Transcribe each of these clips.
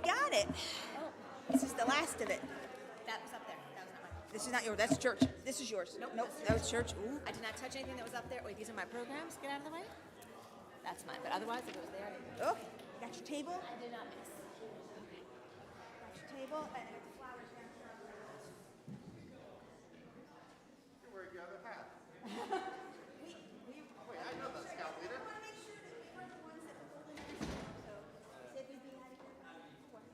got it. Oh, This is the last of it. that was up there. That was not mine. This is not yours. That's church. This is yours. Nope, Nope. that's That was church. Ooh. I did not touch anything that was up there. Wait, these are my programs. Get out of the way. That's mine. But otherwise, if it was there, Oh, got your table. I did not miss. Got your table. And the flowers down here. You're wearing your other hat. We Wait, I know that, Scout Leader. want to make sure that we were the ones that were holding this. So, said we'd be out of here by 4.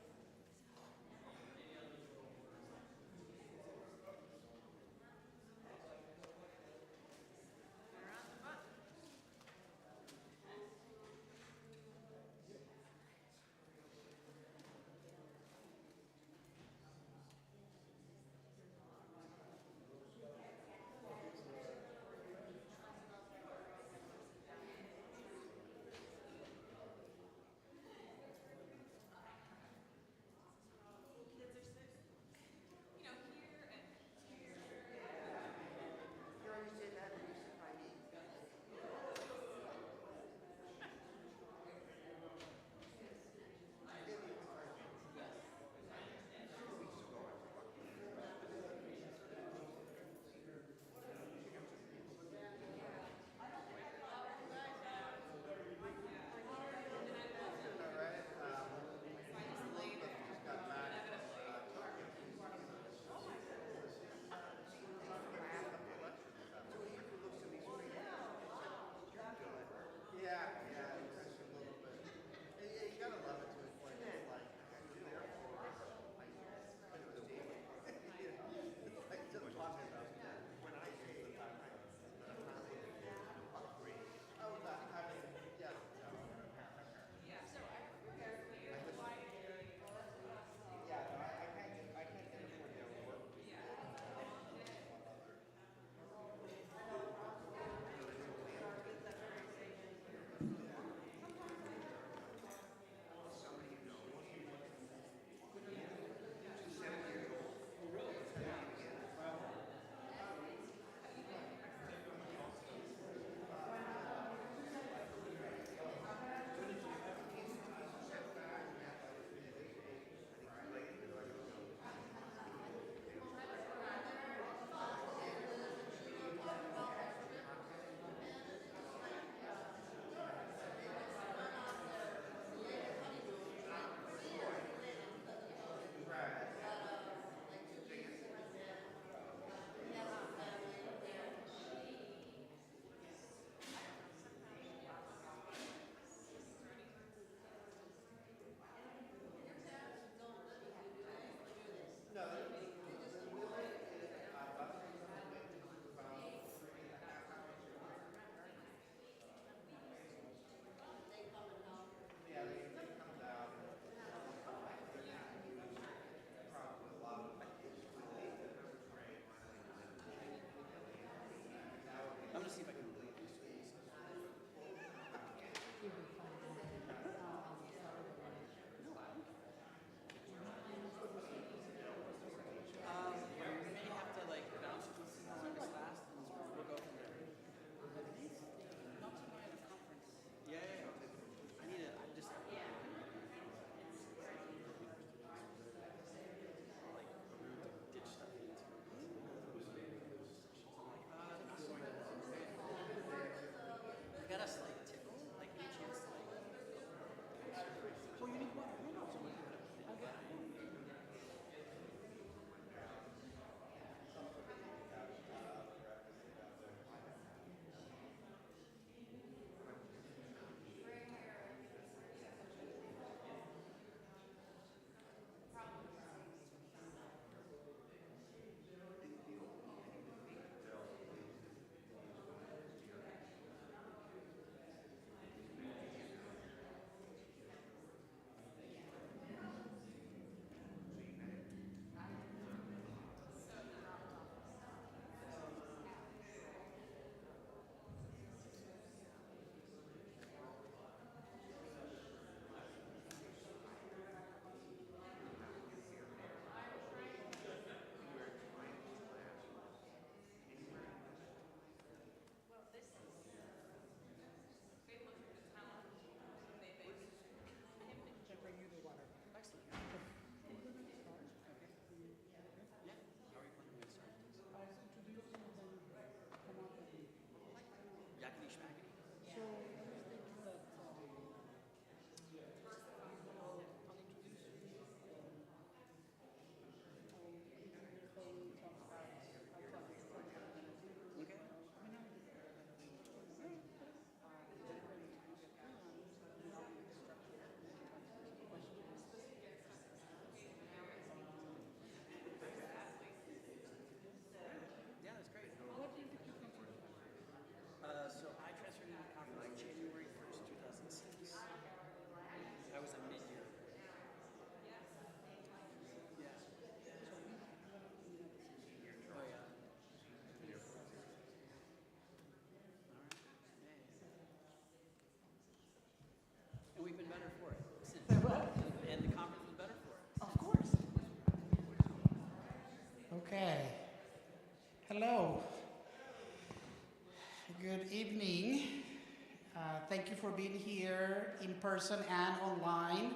thank you for being here in person and online.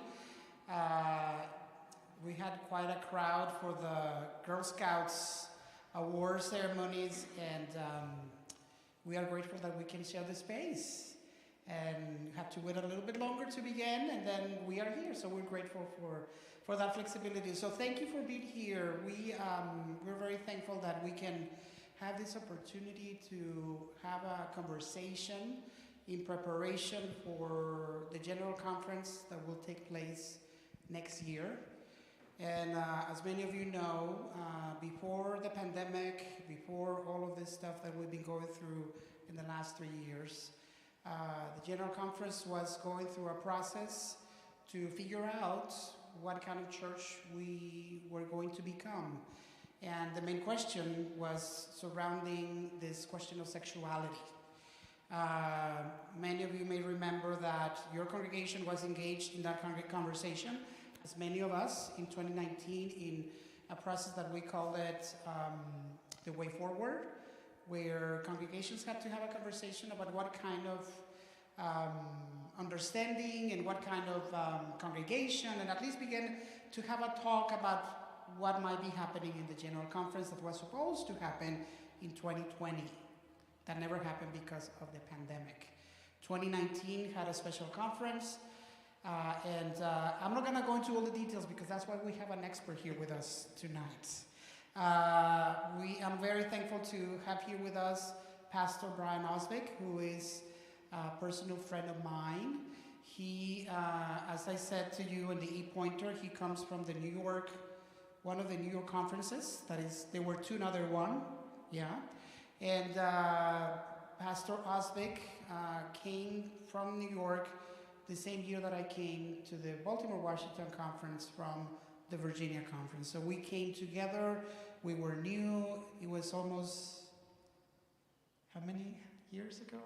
We had quite a crowd for the Girl Scouts award ceremonies, and we are grateful that we can share the space. And you have to wait a little bit longer to begin, and then we are here. So we're grateful for that flexibility. So thank you for being here. We're very thankful that we can have this opportunity to have a conversation in preparation for the General Conference that will take place next year. And as many of you know, before the pandemic, before all of this stuff that we've been going through in the last 3 years, the General Conference was going through a process to figure out what kind of church we were going to become. And the main question was surrounding this question of sexuality. Many of you may remember that your congregation was engaged in that conversation, as many of us in 2019, in a process that we called it the Way Forward, where congregations had to have a conversation about what kind of understanding and what kind of congregation, and at least begin to have a talk about what might be happening in the General Conference that was supposed to happen in 2020. That never happened because of the pandemic. 2019 had a special conference, and I'm not going to go into all the details because that's why we have an expert here with us tonight. I'm very thankful to have here with us Pastor Bryant Oskvig, who is a personal friend of mine. He, as I said to you in the e-pointer, he comes from the one of the New York conferences. That is, there were two, another one, yeah. And Pastor Oskvig came from New York the same year that I came to the Baltimore, Washington conference from the Virginia conference. So we came together, we were new. It was almost, how many years ago?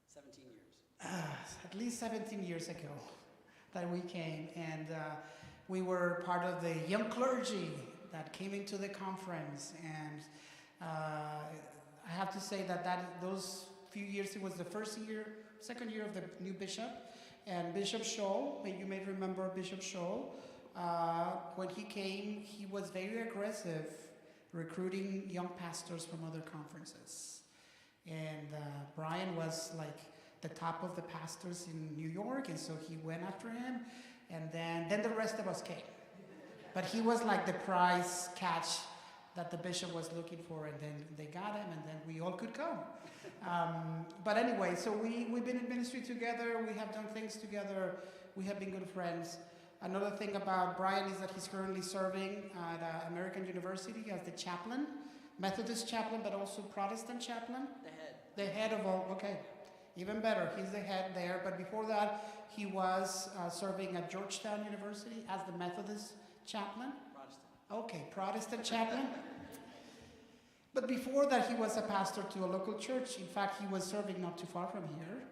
17 years. At least 17 years ago that we came, and we were part of the young clergy that came into the conference. And I have to say that those few years, it was the second year of the new bishop. And Bishop Scholl, you may remember Bishop Scholl, when he came, he was very aggressive recruiting young pastors from other conferences. And Brian was like the top of the pastors in New York, and so he went after him, and then the rest of us came. But he was like the prize catch that the bishop was looking for, and then they got him, and then we all could come. But anyway, so we've been in ministry together, we have done things together, we have been good friends. Another thing about Brian is that he's currently serving at American University as the chaplain, Methodist chaplain, but also Protestant chaplain. The head of all, okay. Even better, he's the head there. But before that, he was serving at Georgetown University as the Methodist chaplain. Protestant. Okay, Protestant chaplain. But before that, he was a pastor to a local church. In fact, he was serving not too far from here.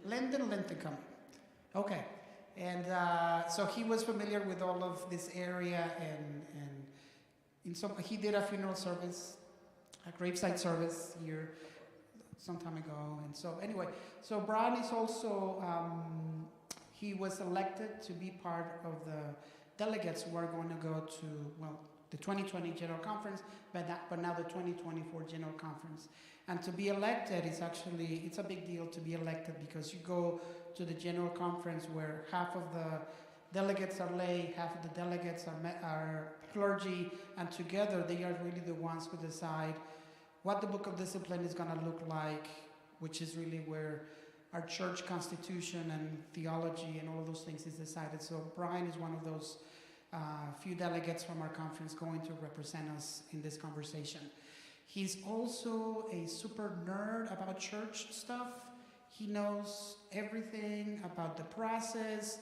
Linden Linthicum. Okay. And so he was familiar with all of this area, and he did a funeral service, a graveside service here some time ago. And so anyway, so Brian is also, he was elected to be part of the delegates who are going to go to, the 2020 General Conference, but now the 2024 General Conference. And to be elected is actually, it's a big deal to be elected, because you go to the General Conference where half of the delegates are lay, half of the delegates are clergy, and together they are really the ones who decide what the Book of Discipline is going to look like, which is really where our church constitution and theology and all of those things is decided. So Brian is one of those few delegates from our conference going to represent us in this conversation. He's also a super nerd about church stuff. He knows everything about the process.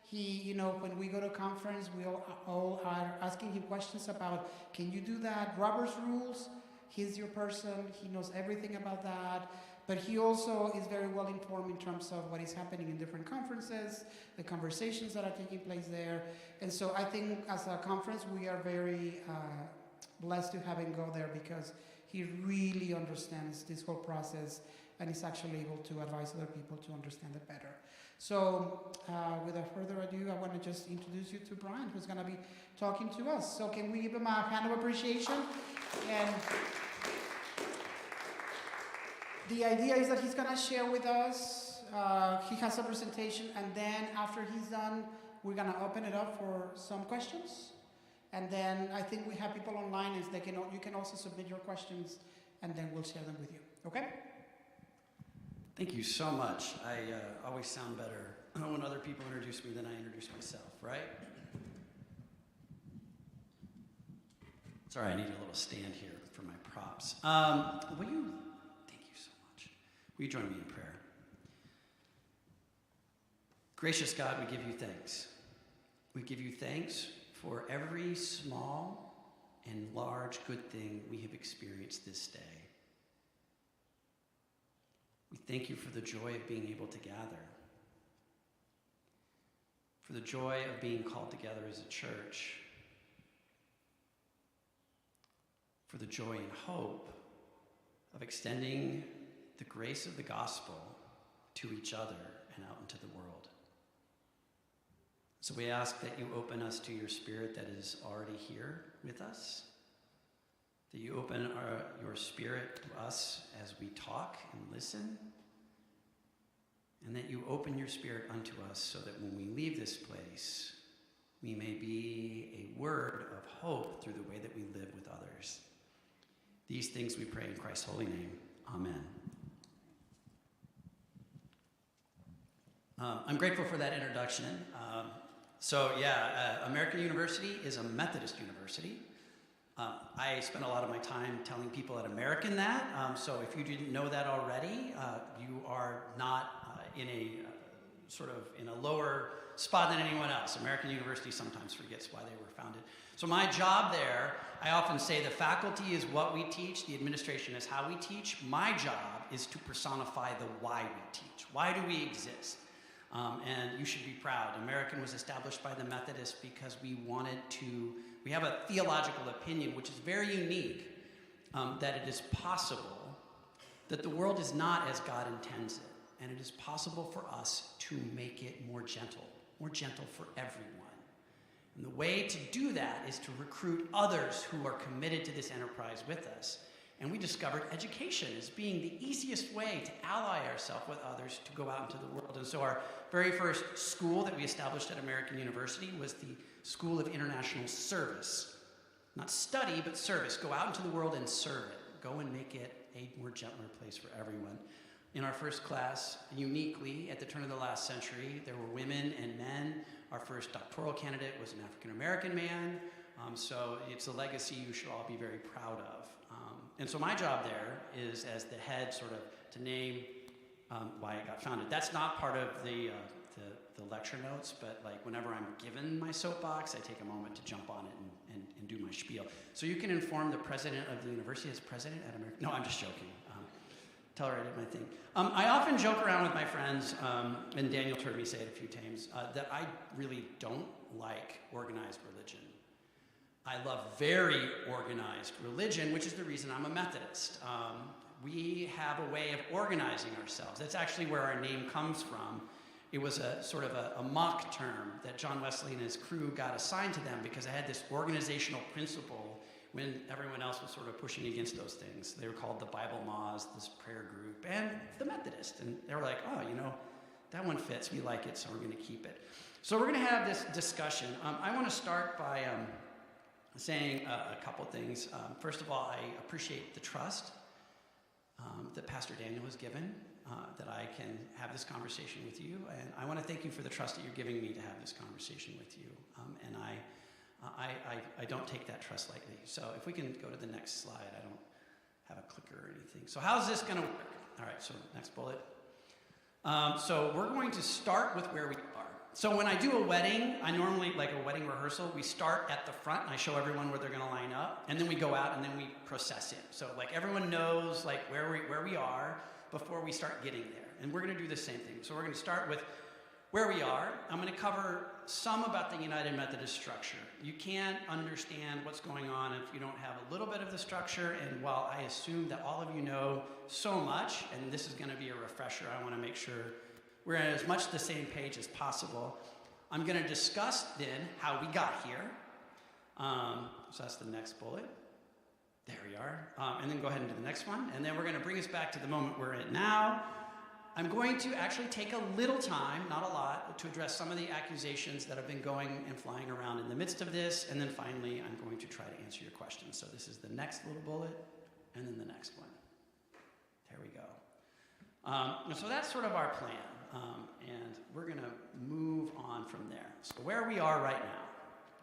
He, when we go to conference, we all are asking him questions about, can you do that? Robert's rules, he's your person. He knows everything about that. But he also is very well informed in terms of what is happening in different conferences, the conversations that are taking place there. And so I think as a conference, we are very blessed to have him go there, because he really understands this whole process and is actually able to advise other people to understand it better. So without further ado, I want to just introduce you to Bryant, who's going to be talking to us. So can we give him a hand of appreciation? And the idea is that he's going to share with us. He has a presentation, and then after he's done, we're going to open it up for some questions. And then I think we have people online, is you can also submit your questions, and then we'll share them with you. Okay? Thank you so much. I always sound better when other people introduce me than I introduce myself, right? Sorry, I need a little stand here for my props. Thank you so much. Will you join me in prayer? Gracious God, we give you thanks. We give you thanks for every small and large good thing we have experienced this day. We thank you for the joy of being able to gather, for the joy of being called together as a church, for the joy and hope of extending the grace of the gospel to each other and out into the world. So we ask that you open us to your Spirit that is already here with us, that you open your Spirit to us as we talk and listen, and that you open your Spirit unto us so that when we leave this place, we may be a word of hope through the way that we live with others. These things we pray in Christ's holy name. Amen. I'm grateful for that introduction. American University is a Methodist university. I spend a lot of my time telling people at American that. So if you didn't know that already, you are not in a lower spot than anyone else. American University sometimes forgets why they were founded. So my job there, I often say the faculty is what we teach, the administration is how we teach. My job is to personify the why we teach. Why do we exist? And you should be proud. American was established by the Methodists because we have a theological opinion which is very unique, that it is possible that the world is not as God intends it, and it is possible for us to make it more gentle for everyone. And the way to do that is to recruit others who are committed to this enterprise with us. And we discovered education as being the easiest way to ally ourselves with others to go out into the world. And so our very first school that we established at American University was the School of International Service. Not study, but service. Go out into the world and serve it. Go and make it a more gentler place for everyone. In our first class, uniquely, at the turn of the last century, there were women and men. Our first doctoral candidate was an African-American man. So it's a legacy you should all be very proud of. And so my job there is, as the head, sort of to name why it got founded. That's not part of the lecture notes, but like whenever I'm given my soapbox, I take a moment to jump on it and do my spiel. So you can inform the president of the university as president at American. No, I'm just joking. Tell her I did my thing. I often joke around with my friends, and Daniel heard me say it a few times, that I really don't like organized religion. I love very organized religion, which is the reason I'm a Methodist. We have a way of organizing ourselves. That's actually where our name comes from. It was a sort of a mock term that John Wesley and his crew got assigned to them because they had this organizational principle when everyone else was sort of pushing against those things. They were called the Bible Moths, this prayer group, and the Methodist. And they were like, oh, that one fits. We like it, so we're going to keep it. So we're going to have this discussion. I want to start by saying a couple things. First of all, I appreciate the trust that Pastor Daniel has given, that I can have this conversation with you. And I want to thank you for the trust that you're giving me to have this conversation with you. And I don't take that trust lightly. So if we can go to the next slide. I don't have a clicker or anything. So how's this going to work? All right, so next bullet. So we're going to start with where we are. So when I do a wedding, I normally, like a wedding rehearsal, we start at the front and I show everyone where they're going to line up, and then we go out and then we process in. So like everyone knows like where we are before we start getting there. And we're going to do the same thing. So we're going to start with where we are. I'm going to cover some about the United Methodist structure. You can't understand what's going on if you don't have a little bit of the structure, and while I assume that all of you know so much, and this is going to be a refresher, I want to make sure we're on as much the same page as possible. I'm going to discuss then how we got here. So that's the next bullet. There we are. And then go ahead and do the next one. And then we're going to bring us back to the moment we're in now. I'm going to actually take a little time, not a lot, to address some of the accusations that have been going and flying around in the midst of this. And then finally, I'm going to try to answer your questions. So this is the next little bullet, and then the next one. There we go. And so that's sort of our plan. And we're going to move on from there. So where we are right now.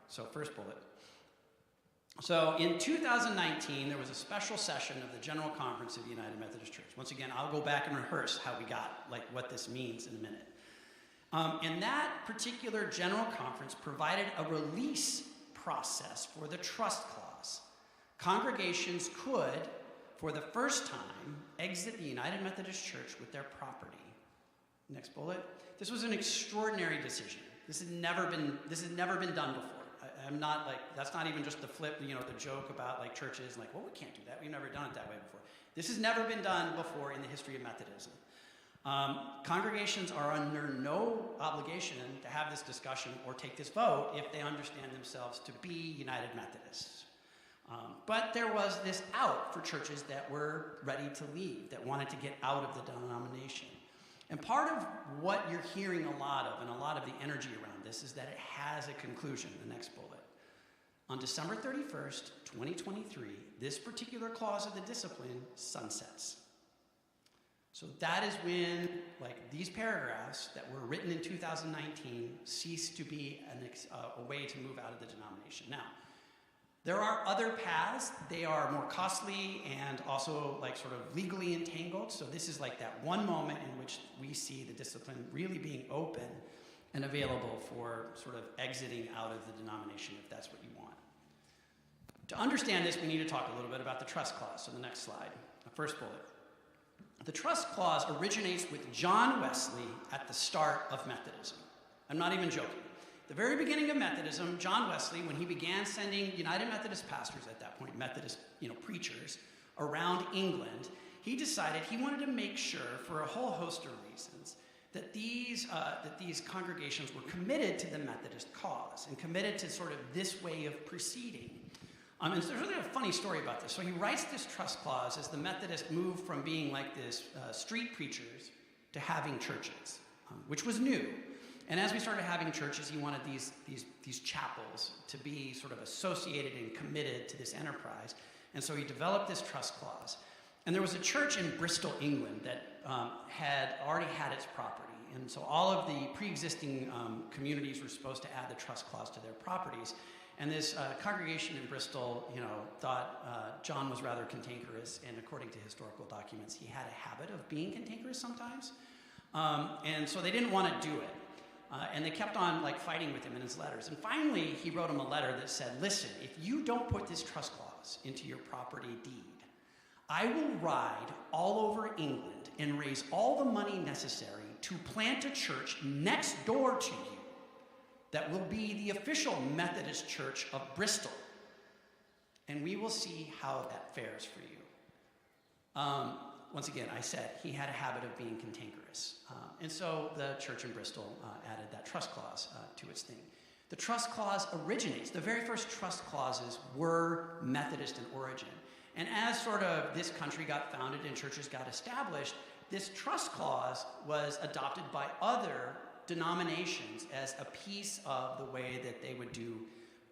So first bullet. So in 2019, there was a special session of the General Conference of the United Methodist Church. Once again, I'll go back and rehearse how we got, like what this means in a minute. And that particular General Conference provided a release process for the trust clause. Congregations could, for the first time, exit the United Methodist Church with their property. Next bullet. This was an extraordinary decision. This had never been done before. I'm not like, that's not even just the flip, the joke about like churches, like, well, we can't do that. We've never done it that way before. This has never been done before in the history of Methodism. Congregations are under no obligation to have this discussion or take this vote if they understand themselves to be United Methodists. But there was this out for churches that were ready to leave, that wanted to get out of the denomination. And part of what you're hearing a lot of, and a lot of the energy around this, is that it has a conclusion, the next bullet. On December 31st, 2023, this particular clause of the discipline sunsets. So that is when, like, these paragraphs that were written in 2019 cease to be a way to move out of the denomination. Now, there are other paths. They are more costly and also like sort of legally entangled. So this is like that one moment in which we see the discipline really being open and available for sort of exiting out of the denomination if that's what you want. To understand this, we need to talk a little bit about the trust clause. So the next slide, the first bullet. The trust clause originates with John Wesley at the start of Methodism. I'm not even joking. The very beginning of Methodism, John Wesley, when he began sending United Methodist pastors at that point, Methodist preachers, around England, he decided he wanted to make sure, for a whole host of reasons, that these congregations were committed to the Methodist cause and committed to sort of this way of proceeding. And there's really a funny story about this. So he writes this trust clause as the Methodists moved from being like this street preachers to having churches, which was new. And as we started having churches, he wanted these chapels to be sort of associated and committed to this enterprise. And so he developed this trust clause. And there was a church in Bristol, England, that had already had its property. And so all of the pre-existing communities were supposed to add the trust clause to their properties. And this congregation in Bristol, thought John was rather cantankerous. And according to historical documents, he had a habit of being cantankerous sometimes. And so they didn't want to do it. And they kept on fighting with him in his letters. And finally, he wrote him a letter that said, listen, if you don't put this trust clause into your property deed, I will ride all over England and raise all the money necessary to plant a church next door to you that will be the official Methodist Church of Bristol. And we will see how that fares for you. Once again, I said he had a habit of being cantankerous. And so the church in Bristol added that trust clause to its thing. The trust clause originates. The very first trust clauses were Methodist in origin. And as sort of this country got founded and churches got established, this trust clause was adopted by other denominations as a piece of the way that they would do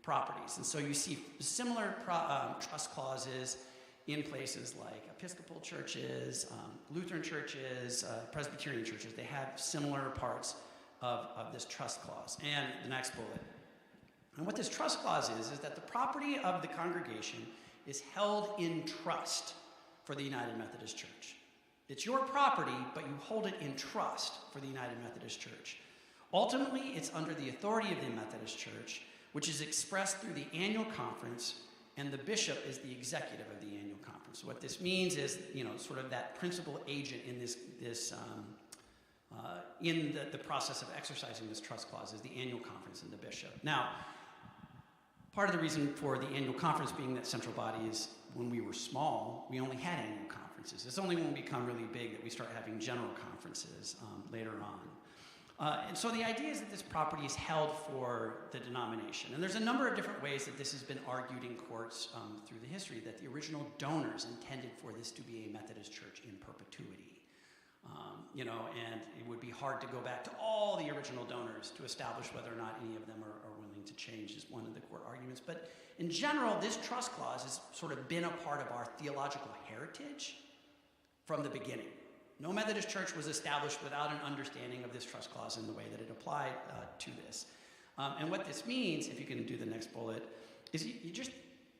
properties. And so you see similar trust clauses in places like Episcopal churches, Lutheran churches, Presbyterian churches. They have similar parts of this trust clause. And the next bullet. And what this trust clause is that the property of the congregation is held in trust for the United Methodist Church. It's your property, but you hold it in trust for the United Methodist Church. Ultimately, it's under the authority of the Methodist Church, which is expressed through the annual conference, and the bishop is the executive of the annual conference. So what this means is, sort of that principal agent in this in the process of exercising this trust clause is the annual conference and the bishop. Now, part of the reason for the annual conference being that central body is when we were small, we only had annual conferences. It's only when we become really big that we start having general conferences later on. And so the idea is that this property is held for the denomination. And there's a number of different ways that this has been argued in courts through the history, that the original donors intended for this to be a Methodist church in perpetuity. And it would be hard to go back to all the original donors to establish whether or not any of them are willing to change, is one of the court arguments. But in general, this trust clause has sort of been a part of our theological heritage from the beginning. No Methodist church was established without an understanding of this trust clause in the way that it applied to this. And what this means, if you can do the next bullet, is you just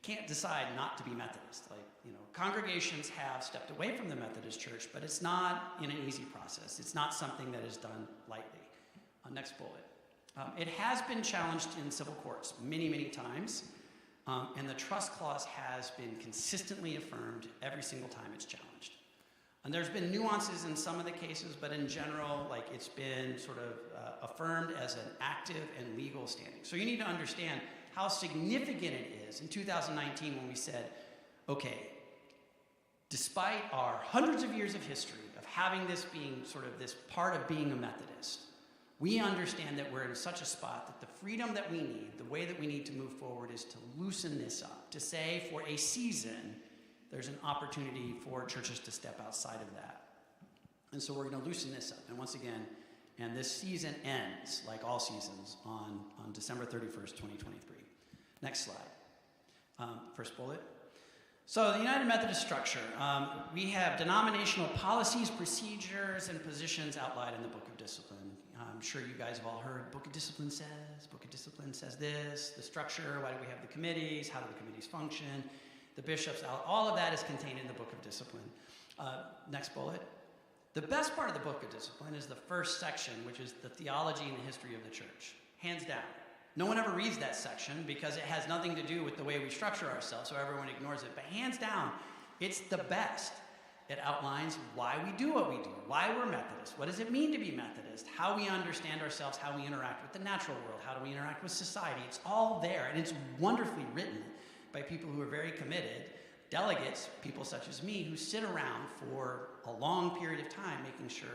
can't decide not to be Methodist. Congregations have stepped away from the Methodist church, but it's not in an easy process. It's not something that is done lightly. Next bullet. It has been challenged in civil courts many, many times, and the trust clause has been consistently affirmed every single time it's challenged. And there's been nuances in some of the cases, but in general, it's been sort of affirmed as an active and legal standing. So you need to understand how significant it is in 2019 when we said, okay, despite our hundreds of years of history of having this being sort of this part of being a Methodist, we understand that we're in such a spot that the freedom that we need, the way that we need to move forward, is to loosen this up, to say for a season, there's an opportunity for churches to step outside of that. And so we're going to loosen this up. And once again, and this season ends, like all seasons, on December 31st, 2023. Next slide. First bullet. So the United Methodist structure, we have denominational policies, procedures, and positions outlined in the Book of Discipline. I'm sure you guys have all heard Book of Discipline says this, the structure, why do we have the committees, how do the committees function, the bishops, all of that is contained in the Book of Discipline. Next bullet. The best part of the Book of Discipline is the first section, which is the theology and the history of the church. Hands down. No one ever reads that section because it has nothing to do with the way we structure ourselves, so everyone ignores it. But hands down, it's the best. It outlines why we do what we do, why we're Methodist, what does it mean to be Methodist, how we understand ourselves, how we interact with the natural world, how do we interact with society. It's all there, and it's wonderfully written by people who are very committed, delegates, people such as me, who sit around for a long period of time making sure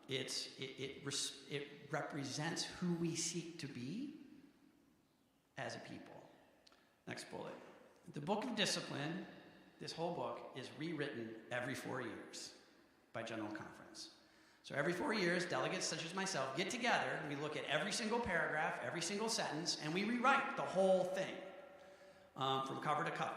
it represents who we seek to be as a people. Next bullet. The Book of Discipline, this whole book, is rewritten every 4 years by General Conference. So every 4 years, delegates such as myself get together and we look at every single paragraph, every single sentence, and we rewrite the whole thing from cover to cover.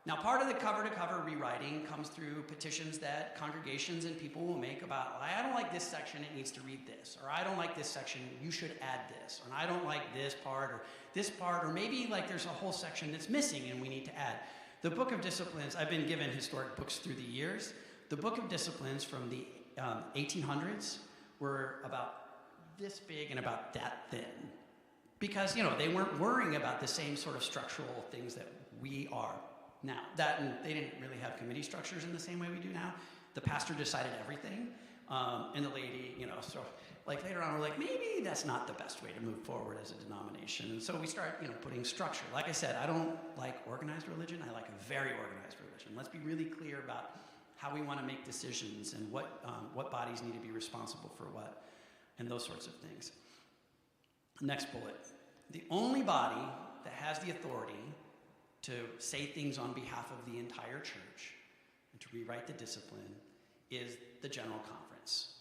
Now, part of the cover-to-cover rewriting comes through petitions that congregations and people will make about, I don't like this section, it needs to read this, or I don't like this section, you should add this, or I don't like this part, or maybe there's a whole section that's missing and we need to add. The Book of Disciplines, I've been given historic books through the years. The Book of Disciplines from the 1800s were about this big and about that thin. Because, they weren't worrying about the same sort of structural things that we are now. And they didn't really have committee structures in the same way we do now. The pastor decided everything, and the lady, so later on we're like, maybe that's not the best way to move forward as a denomination. And so we start, putting structure. Like I said, I don't like organized religion. I like a very organized religion. Let's be really clear about how we want to make decisions and what bodies need to be responsible for what, and those sorts of things. Next bullet. The only body that has the authority to say things on behalf of the entire church and to rewrite the discipline is the General Conference.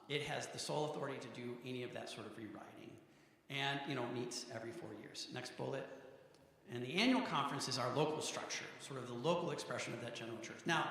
It has the sole authority to do any of that sort of rewriting and, meets every 4 years. Next bullet. And the annual conference is our local structure, sort of the local expression of that general church. Now,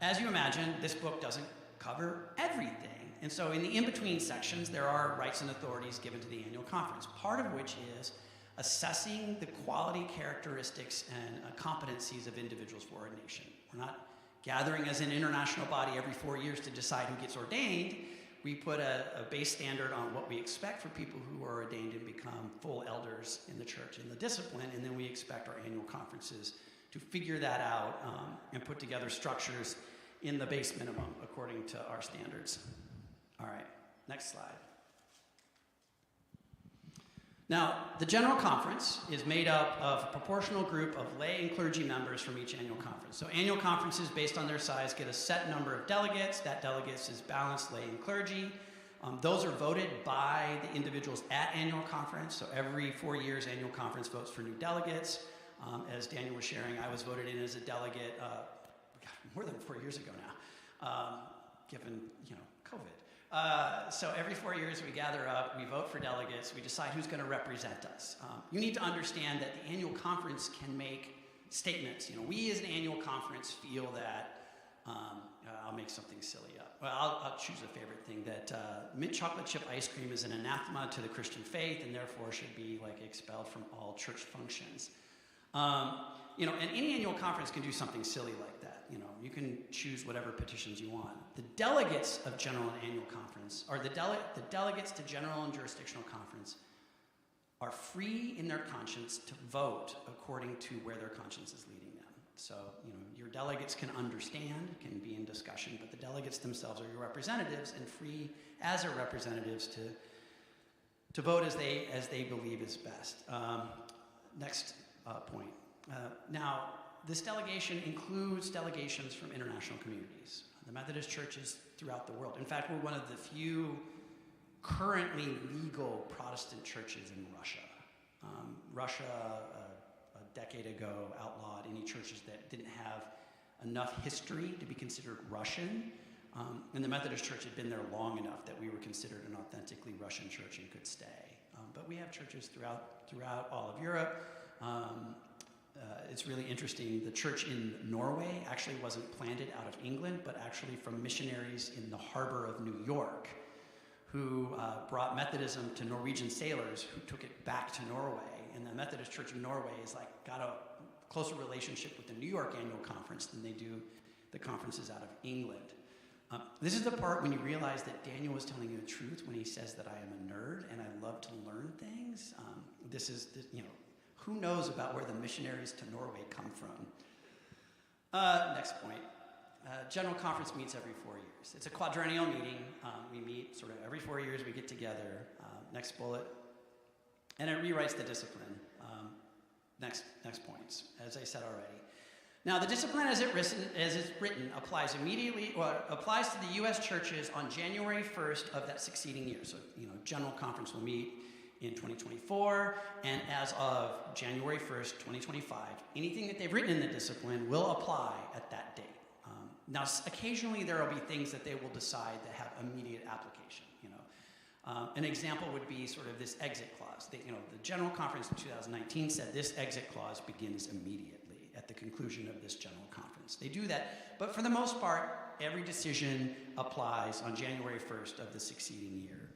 as you imagine, this book doesn't cover everything. And so in the in-between sections, there are rights and authorities given to the annual conference, part of which is assessing the quality, characteristics, and competencies of individuals for ordination. We're not gathering as an international body every 4 years to decide who gets ordained. We put a base standard on what we expect for people who are ordained and become full elders in the church in the discipline, and then we expect our annual conferences to figure that out and put together structures in the base minimum according to our standards. All right, next slide. Now, the General Conference is made up of a proportional group of lay and clergy members from each annual conference. So annual conferences, based on their size, get a set number of delegates. That delegates is balanced lay and clergy. Those are voted by the individuals at annual conference. So every 4 years, annual conference votes for new delegates. As Daniel was sharing, I was voted in as a delegate more than 4 years ago now, given COVID. So every 4 years we gather up, we vote for delegates, we decide who's going to represent us. You need to understand that the annual conference can make statements. We as an annual conference feel that, I'll make something silly up. Well, I'll choose a favorite thing, that mint chocolate chip ice cream is an anathema to the Christian faith and therefore should be expelled from all church functions. And any annual conference can do something silly like that. You can choose whatever petitions you want. The delegates of General and Annual Conference, or the delegates to General and Jurisdictional Conference, are free in their conscience to vote according to where their conscience is leading them. So, your delegates can understand, can be in discussion, but the delegates themselves are your representatives and free as their representatives to vote as they believe is best. Next point. Now, this delegation includes delegations from international communities, the Methodist churches throughout the world. In fact, we're one of the few currently legal Protestant churches in Russia. Russia, a decade ago, outlawed any churches that didn't have enough history to be considered Russian. And the Methodist Church had been there long enough that we were considered an authentically Russian church and could stay. But we have churches throughout all of Europe. It's really interesting. The church in Norway actually wasn't planted out of England, but actually from missionaries in the harbor of New York who brought Methodism to Norwegian sailors who took it back to Norway. And the Methodist Church in Norway is got a closer relationship with the New York Annual Conference than they do the conferences out of England. This is the part when you realize that Daniel was telling you the truth when he says that I am a nerd and I love to learn things. Who knows about where the missionaries to Norway come from? Next point. General Conference meets every 4 years. It's a quadrennial meeting. We meet sort of every 4 years. We get together. Next bullet. And it rewrites the discipline. Next points, as I said already. Now, the discipline as it's written applies applies to the U.S. churches on January 1st of that succeeding year. So, General Conference will meet in 2024, and as of January 1st, 2025, anything that they've written in the discipline will apply at that date. Now, occasionally there will be things that they will decide that have immediate application. An example would be sort of this exit clause. The General Conference in 2019 said this exit clause begins immediately at the conclusion of this General Conference. They do that, but for the most part, every decision applies on January 1st of the succeeding year.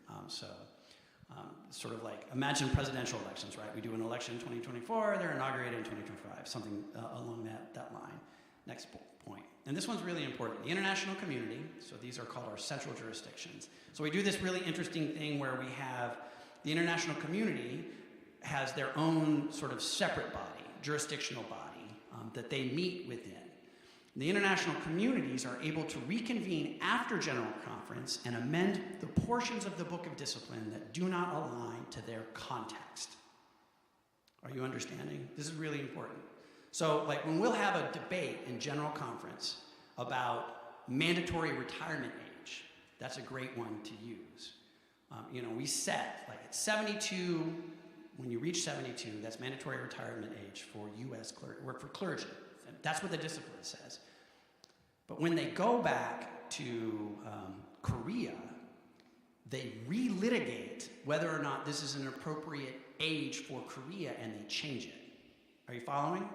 Sort of imagine presidential elections, right? We do an election in 2024, they're inaugurated in 2025, something along that line. Next point. And this one's really important. The international community, so these are called our central jurisdictions. So we do this really interesting thing where we have the international community has their own sort of separate body, jurisdictional body, that they meet within. The international communities are able to reconvene after General Conference and amend the portions of the Book of Discipline that do not align to their context. Are you understanding? This is really important. So, when we'll have a debate in General Conference about mandatory retirement age, that's a great one to use. We set, at 72, when you reach 72, that's mandatory retirement age for U.S. work for clergy. That's what the discipline says. But when they go back to Korea, they relitigate whether or not this is an appropriate age for Korea, and they change it. Are you following?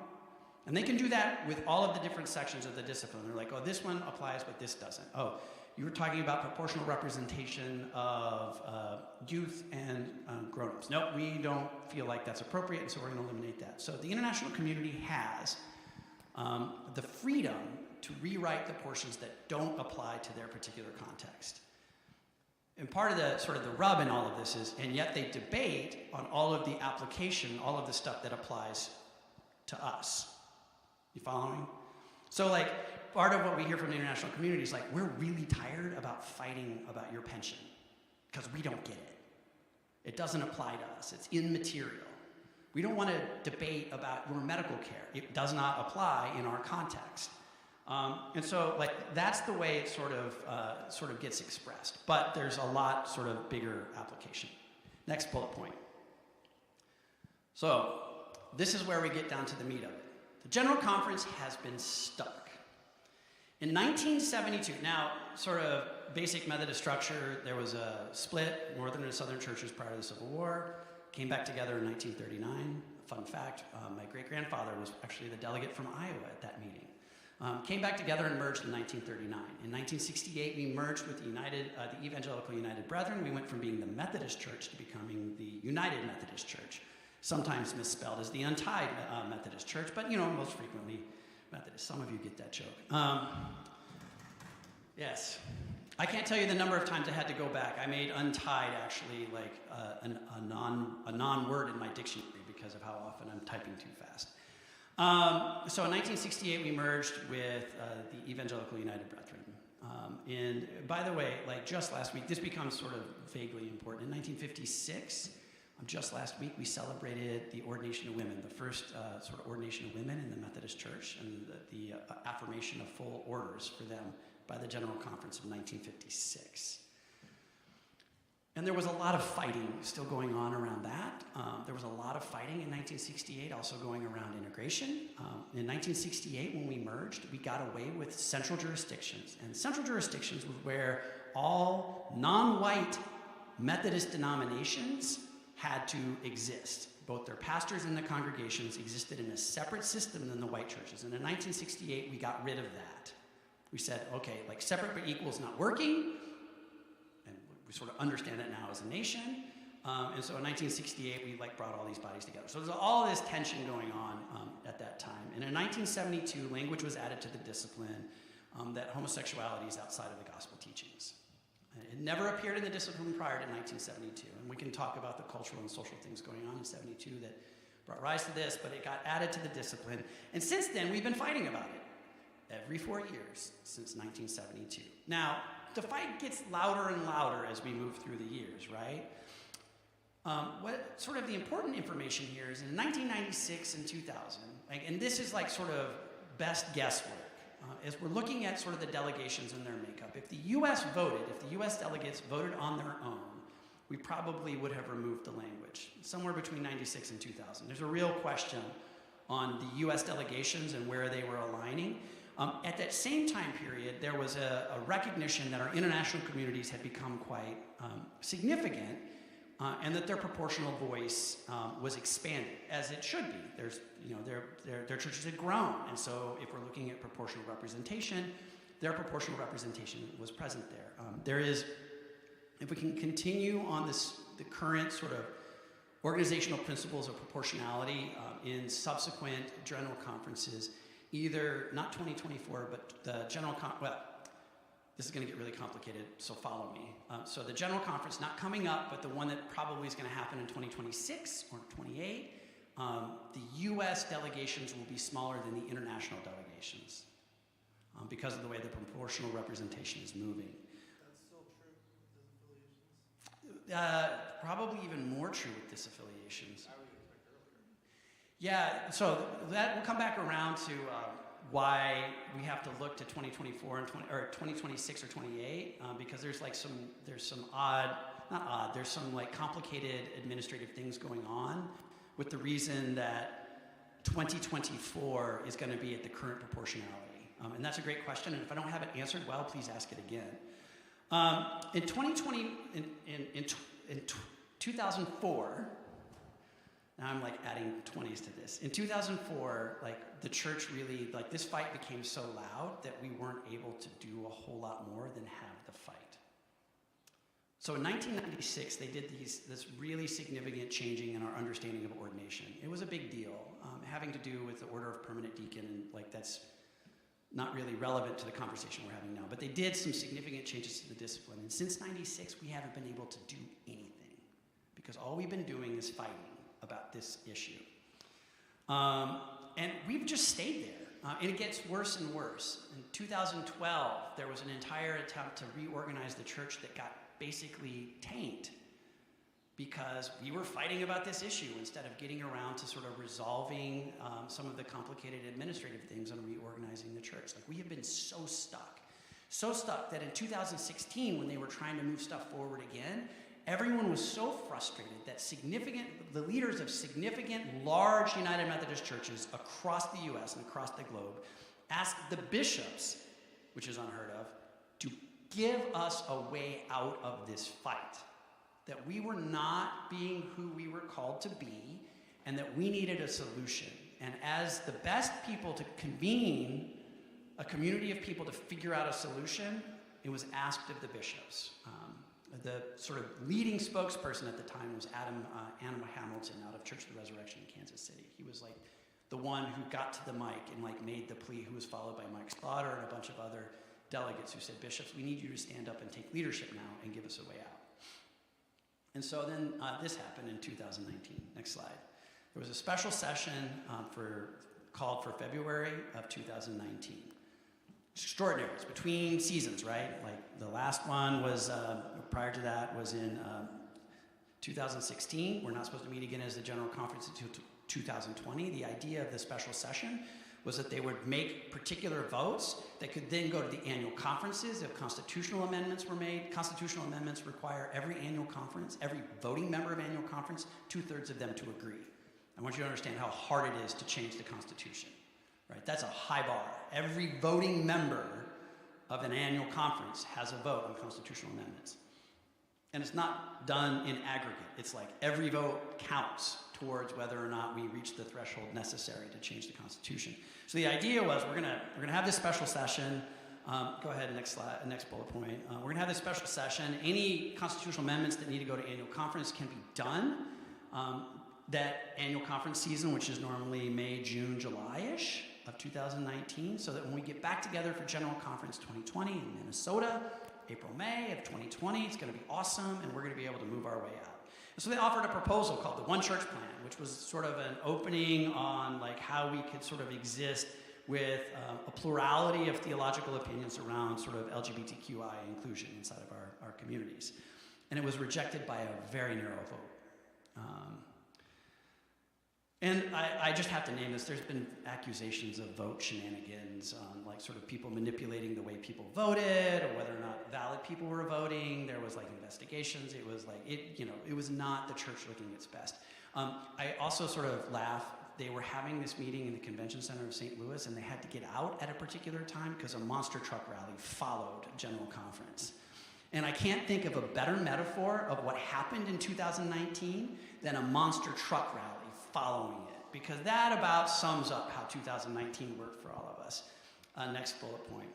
And they can do that with all of the different sections of the discipline. They're like, oh, this one applies, but this doesn't. Oh, you were talking about proportional representation of youth and grown-ups. Nope, we don't feel like that's appropriate, and so we're going to eliminate that. So the international community has the freedom to rewrite the portions that don't apply to their particular context. And part of the rub in all of this is, and yet they debate on all of the application, all of the stuff that applies to us. You following? So part of what we hear from the international community is like, we're really tired about fighting about your pension because we don't get it. It doesn't apply to us. It's immaterial. We don't want to debate about your medical care. It does not apply in our context. And so, like, that's the way it sort of gets expressed. But there's a lot sort of bigger application. Next bullet point. So, this is where we get down to the meat of it. The General Conference has been stuck. In 1972, now, sort of basic Methodist structure, there was a split, northern and southern churches prior to the Civil War, came back together in 1939. Fun fact, my great-grandfather was actually the delegate from Iowa at that meeting. Came back together and merged in 1939. In 1968, we merged with the Evangelical United Brethren. We went from being the Methodist Church to becoming the United Methodist Church, sometimes misspelled as the Untied Methodist Church, but most frequently Methodist. Some of you get that joke. Yes. I can't tell you the number of times I had to go back. I made untied actually like a non-word in my dictionary because of how often I'm typing too fast. So in 1968, we merged with the Evangelical United Brethren. And by the way, like just last week, this becomes sort of vaguely important. In 1956, just last week, we celebrated the ordination of women, the first sort of ordination of women in the Methodist Church, and the affirmation of full orders for them by the General Conference of 1956. And there was a lot of fighting still going on around that. There was a lot of fighting in 1968 also going around integration. In 1968, when we merged, we got away with central jurisdictions. And central jurisdictions was where all non-white Methodist denominations had to exist. Both their pastors and the congregations existed in a separate system than the white churches. And in 1968, we got rid of that. We said, okay, like separate but equal is not working. And we sort of understand it now as a nation. And so in 1968, we brought all these bodies together. So there's all this tension going on at that time. And in 1972, language was added to the discipline that homosexuality is outside of the gospel teachings. It never appeared in the discipline prior to 1972. And we can talk about the cultural and social things going on in 72 that brought rise to this, but it got added to the discipline. And since then, we've been fighting about it every 4 years since 1972. Now, the fight gets louder and louder as we move through the years, right? What sort of the important information here is in 1996 and 2000, and this is like sort of best guesswork, as we're looking at sort of the delegations and their makeup. If the U.S. voted, if the U.S. delegates voted on their own, we probably would have removed the language, somewhere between 96 and 2000. There's a real question on the U.S. delegations and where they were aligning. At that same time period, there was a recognition that our international communities had become quite significant, and that their proportional voice was expanded, as it should be. Their churches had grown, and so if we're looking at proportional representation, their proportional representation was present there. There is, if we can continue on the current sort of organizational principles of proportionality in subsequent general conferences, either not 2024, but the general this is going to get really complicated, so follow me. So the General Conference, not coming up, but the one that probably is going to happen in 2026 or 28, the U.S. delegations will be smaller than the international delegations because of the way the proportional representation is moving. That's still true with disaffiliations? Probably even more true with disaffiliations. I would expect earlier. Yeah, so that will come back around to why we have to look to 2024 and 2026 or 28 because there's some complicated administrative things going on with the reason that 2024 is going to be at the current proportionality. And that's a great question, and if I don't have it answered well, please ask it again. In 2004, now I'm adding 20s to this. In 2004, the church really, this fight became so loud that we weren't able to do a whole lot more than have the fight. So in 1996, they did this really significant changing in our understanding of ordination. It was a big deal, having to do with the order of permanent deacon, and that's not really relevant to the conversation we're having now. But they did some significant changes to the discipline. And since 96, we haven't been able to do anything because all we've been doing is fighting about this issue. And we've just stayed there. And it gets worse and worse. In 2012, there was an entire attempt to reorganize the church that got basically tanked because we were fighting about this issue instead of getting around to sort of resolving some of the complicated administrative things on reorganizing the church. Like, we have been so stuck that in 2016, when they were trying to move stuff forward again, everyone was so frustrated that the leaders of significant, large United Methodist churches across the U.S. and across the globe asked the bishops, which is unheard of, to give us a way out of this fight. That we were not being who we were called to be, and that we needed a solution. And as the best people to convene a community of people to figure out a solution, it was asked of the bishops. The sort of leading spokesperson at the time was Adam Hamilton out of Church of the Resurrection in Kansas City. He was like the one who got to the mic and like made the plea, who was followed by Mike Slaughter and a bunch of other delegates who said, bishops, we need you to stand up and take leadership now and give us a way out. And so then this happened in 2019. Next slide. There was a special session called for February of 2019. Extraordinary. It's between seasons, right? Like the last one was, prior to that, was in 2016. We're not supposed to meet again as the General Conference until 2020. The idea of the special session was that they would make particular votes that could then go to the annual conferences if constitutional amendments were made. Constitutional amendments require every annual conference, every voting member of annual conference, 2/3 of them to agree. I want you to understand how hard it is to change the Constitution. Right? That's a high bar. Every voting member of an annual conference has a vote on constitutional amendments. And it's not done in aggregate. It's like every vote counts towards whether or not we reach the threshold necessary to change the Constitution. So the idea was we're gonna have this special session. Go ahead, next slide, next bullet point. We're gonna have this special session. Any constitutional amendments that need to go to annual conference can be done. That annual conference season, which is normally May, June, July-ish of 2019, so that when we get back together for General Conference 2020 in Minnesota, April, May of 2020, it's going to be awesome, and we're going to be able to move our way out. And so they offered a proposal called the One Church Plan, which was sort of an opening on like how we could sort of exist with a plurality of theological opinions around sort of LGBTQI inclusion inside of our communities. And it was rejected by a very narrow vote. And I just have to name this. There's been accusations of vote shenanigans, like sort of people manipulating the way people voted, or whether or not valid people were voting. There was like investigations. It was like it was not the church looking its best. I also sort of laugh. They were having this meeting in the Convention Center of St. Louis, and they had to get out at a particular time because a monster truck rally followed General Conference. And I can't think of a better metaphor of what happened in 2019 than a monster truck rally following it, because that about sums up how 2019 worked for all of us. Next bullet point.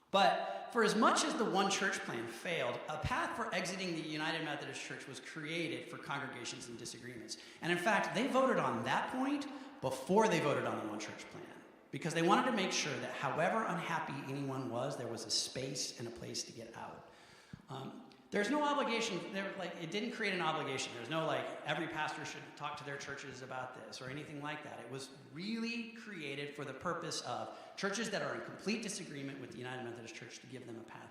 But for as much as the One Church Plan failed, a path for exiting the United Methodist Church was created for congregations in disagreements. And in fact, they voted on that point before they voted on the One Church Plan, because they wanted to make sure that however unhappy anyone was, there was a space and a place to get out. There's no obligation, it didn't create an obligation. There's no every pastor should talk to their churches about this or anything like that. It was really created for the purpose of churches that are in complete disagreement with the United Methodist Church to give them a path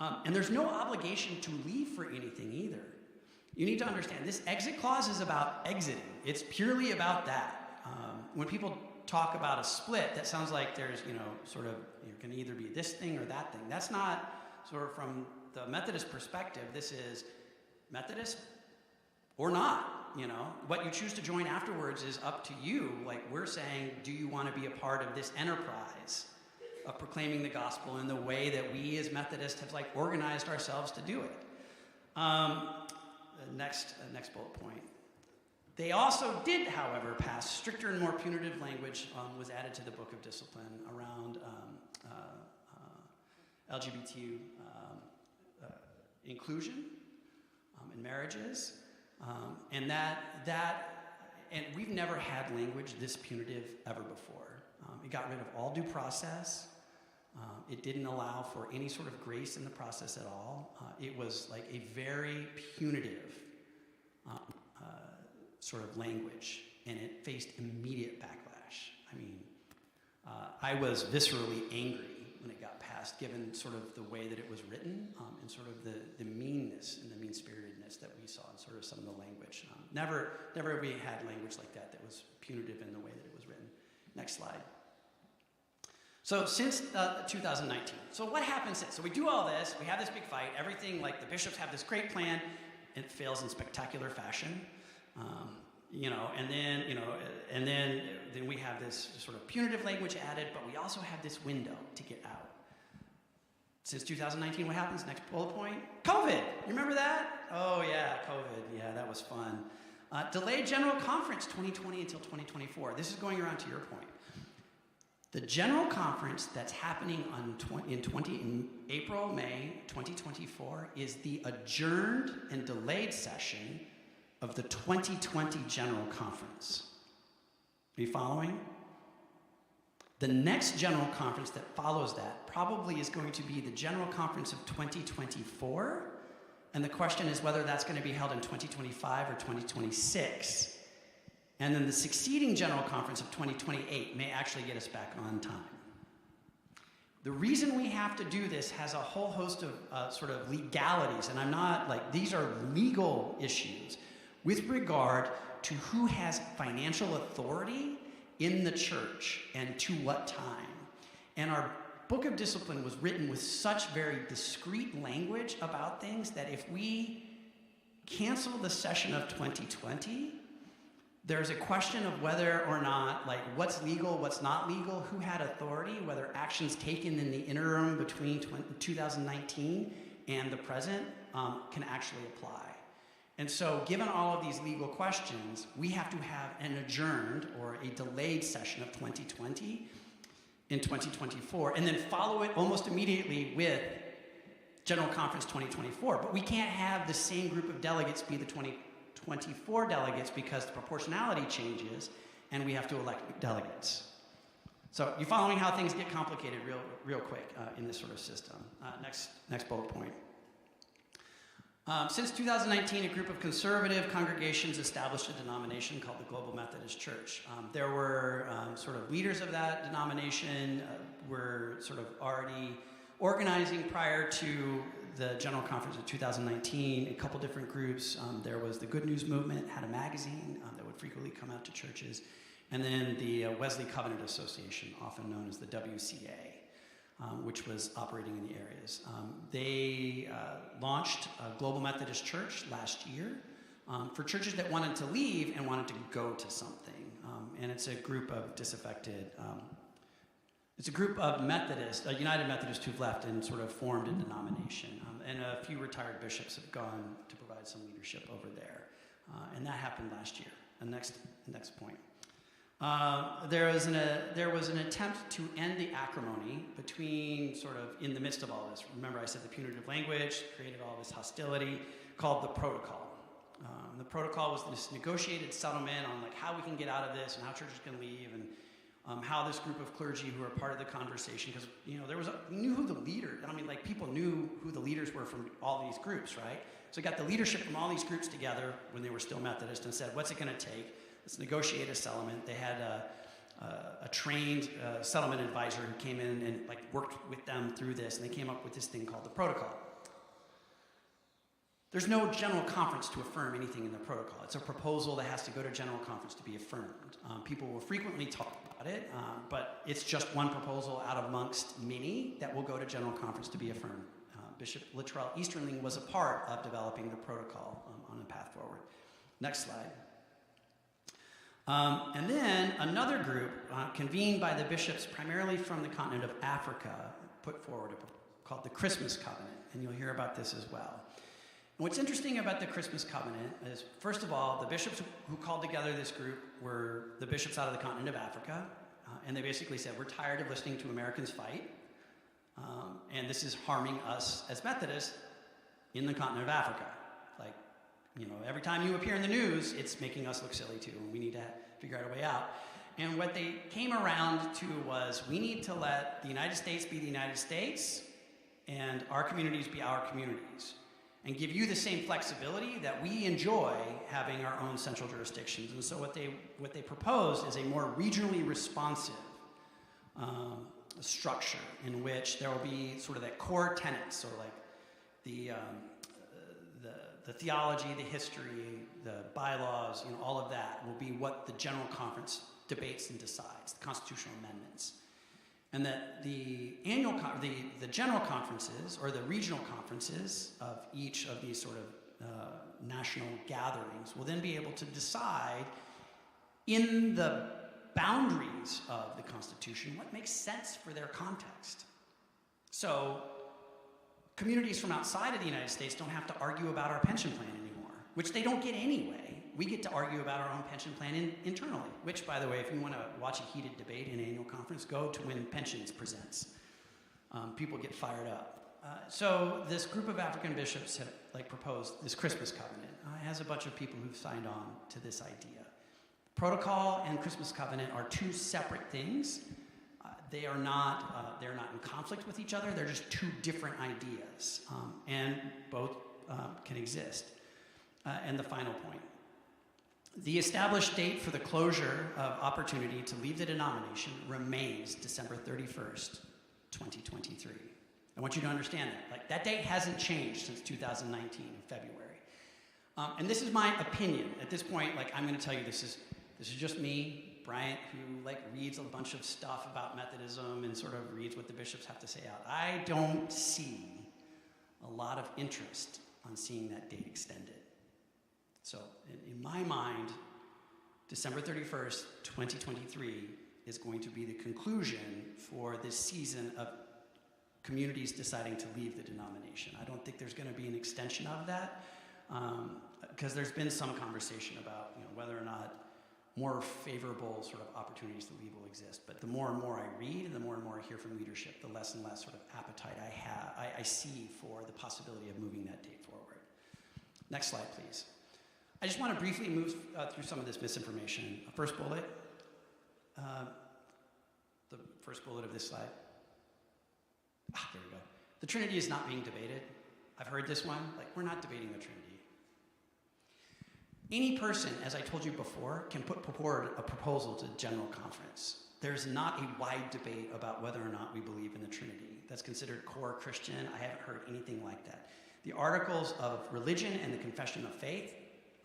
out. And there's no obligation to leave for anything either. You need to understand, this exit clause is about exiting. It's purely about that. When people talk about a split, that sounds like there's, you can either be this thing or that thing. That's not sort of from the Methodist perspective. This is Methodist or not, What you choose to join afterwards is up to you. Like we're saying, do you want to be a part of this enterprise of proclaiming the gospel in the way that we as Methodists have organized ourselves to do it? Next bullet point. They also did, however, pass stricter and more punitive language was added to the Book of Discipline around LGBT inclusion in marriages, and and we've never had language this punitive ever before. It got rid of all due process. It didn't allow for any sort of grace in the process at all. It was like a very punitive sort of language, and it faced immediate backlash. I mean, I was viscerally angry when it got passed, given sort of the way that it was written and sort of the meanness and the mean-spiritedness that we saw in sort of some of the language. Never have we had language like that was punitive in the way that it was written. Next slide. So since 2019, so what happened since? So we do all this, we have this big fight, everything, like the bishops have this great plan, it fails in spectacular fashion. And then we have this sort of punitive language added, but we also have this window to get out. Since 2019, what happens? Next bullet point. COVID. You remember that? Oh yeah, COVID. Yeah, that was fun. Delayed General Conference 2020 until 2024. This is going around to your point. The General Conference that's happening in April, May 2024 is the adjourned and delayed session of the 2020 General Conference. Are you following? The next General Conference that follows that probably is going to be the General Conference of 2024, and the question is whether that's going to be held in 2025 or 2026. And then the succeeding General Conference of 2028 may actually get us back on time. The reason we have to do this has a whole host of sort of legalities, and I'm not like, these are legal issues with regard to who has financial authority in the church and to what time. And our Book of Discipline was written with such very discreet language about things that if we cancel the session of 2020, there's a question of whether or not, like, what's legal, what's not legal, who had authority, whether actions taken in the interim between 2019 and the present can actually apply. And so, given all of these legal questions, we have to have an adjourned or a delayed session of 2020 in 2024, and then follow it almost immediately with General Conference 2024. But we can't have the same group of delegates be the 2024 delegates because the proportionality changes, and we have to elect delegates. So, you following how things get complicated real quick in this sort of system? Next bullet point. Since 2019, a group of conservative congregations established a denomination called the Global Methodist Church. There were sort of leaders of that denomination were sort of already organizing prior to the General Conference of 2019, a couple different groups. There was the Good News Movement, had a magazine that would frequently come out to churches, and then the Wesley Covenant Association, often known as the WCA. Which was operating in the areas. They launched a Global Methodist Church last year for churches that wanted to leave and wanted to go to something. And it's a group of disaffected, it's a group of Methodists, United Methodists who've left and sort of formed a denomination. And a few retired bishops have gone to provide some leadership over there. And that happened last year. And next point. There was an attempt to end the acrimony between sort of in the midst of all this. Remember I said the punitive language created all this hostility called the protocol. The protocol was this negotiated settlement on like how we can get out of this and how churches can leave and how this group of clergy who are part of the conversation, because we knew who the leader, people knew who the leaders were from all these groups, right? So we got the leadership from all these groups together when they were still Methodist and said, what's it going to take? Let's negotiate a settlement. They had a trained settlement advisor who came in and worked with them through this, and they came up with this thing called the protocol. There's no general conference to affirm anything in the protocol. It's a proposal that has to go to general conference to be affirmed. People will frequently talk about it, but it's just one proposal out of amongst many that will go to general conference to be affirmed. Bishop Littrell Easterling was a part of developing the protocol on the path forward. Next slide. And then another group convened by the bishops primarily from the continent of Africa put forward a proposal called the Christmas Covenant, and you'll hear about this as well. And what's interesting about the Christmas Covenant is, first of all, the bishops who called together this group were the bishops out of the continent of Africa, and they basically said, we're tired of listening to Americans fight, and this is harming us as Methodists in the continent of Africa. Every time you appear in the news, it's making us look silly too, and we need to figure out a way out. And what they came around to was, we need to let the United States be the United States, and our communities be our communities, and give you the same flexibility that we enjoy having our own central jurisdictions. And so what they proposed is a more regionally responsive structure in which there will be sort of that core tenets, so like the theology, the history, the bylaws, all of that will be what the General Conference debates and decides, the constitutional amendments. And that the the general conferences or the regional conferences of each of these sort of national gatherings will then be able to decide in the boundaries of the Constitution what makes sense for their context. So communities from outside of the United States don't have to argue about our pension plan anymore, which they don't get anyway. We get to argue about our own pension plan internally, which, by the way, if you want to watch a heated debate in an annual conference, go to when Pensions presents. People get fired up. So this group of African bishops have proposed this Christmas covenant. It has a bunch of people who've signed on to this idea. Protocol and Christmas covenant are two separate things. They are not in conflict with each other. They're just two different ideas, and both can exist. And the final point. The established date for the closure of opportunity to leave the denomination remains December 31st, 2023. I want you to understand that. That date hasn't changed since 2019 in February. And this is my opinion. At this point, I'm going to tell you this is just me, Bryant, who reads a bunch of stuff about Methodism and sort of reads what the bishops have to say out. I don't see a lot of interest on seeing that date extended. So in my mind, December 31st, 2023 is going to be the conclusion for this season of communities deciding to leave the denomination. I don't think there's going to be an extension of that because there's been some conversation about whether or not more favorable sort of opportunities to leave will exist. But the more and more I read and the more I hear from leadership, the less and less sort of appetite I see for the possibility of moving that date forward. Next slide, please. I just want to briefly move through some of this misinformation. First bullet, the first bullet of this slide. There we go. The Trinity is not being debated. I've heard this one. We're not debating the Trinity. Any person, as I told you before, can put forward a proposal to the General Conference. There's not a wide debate about whether or not we believe in the Trinity. That's considered core Christian. I haven't heard anything like that. The articles of religion and the confession of faith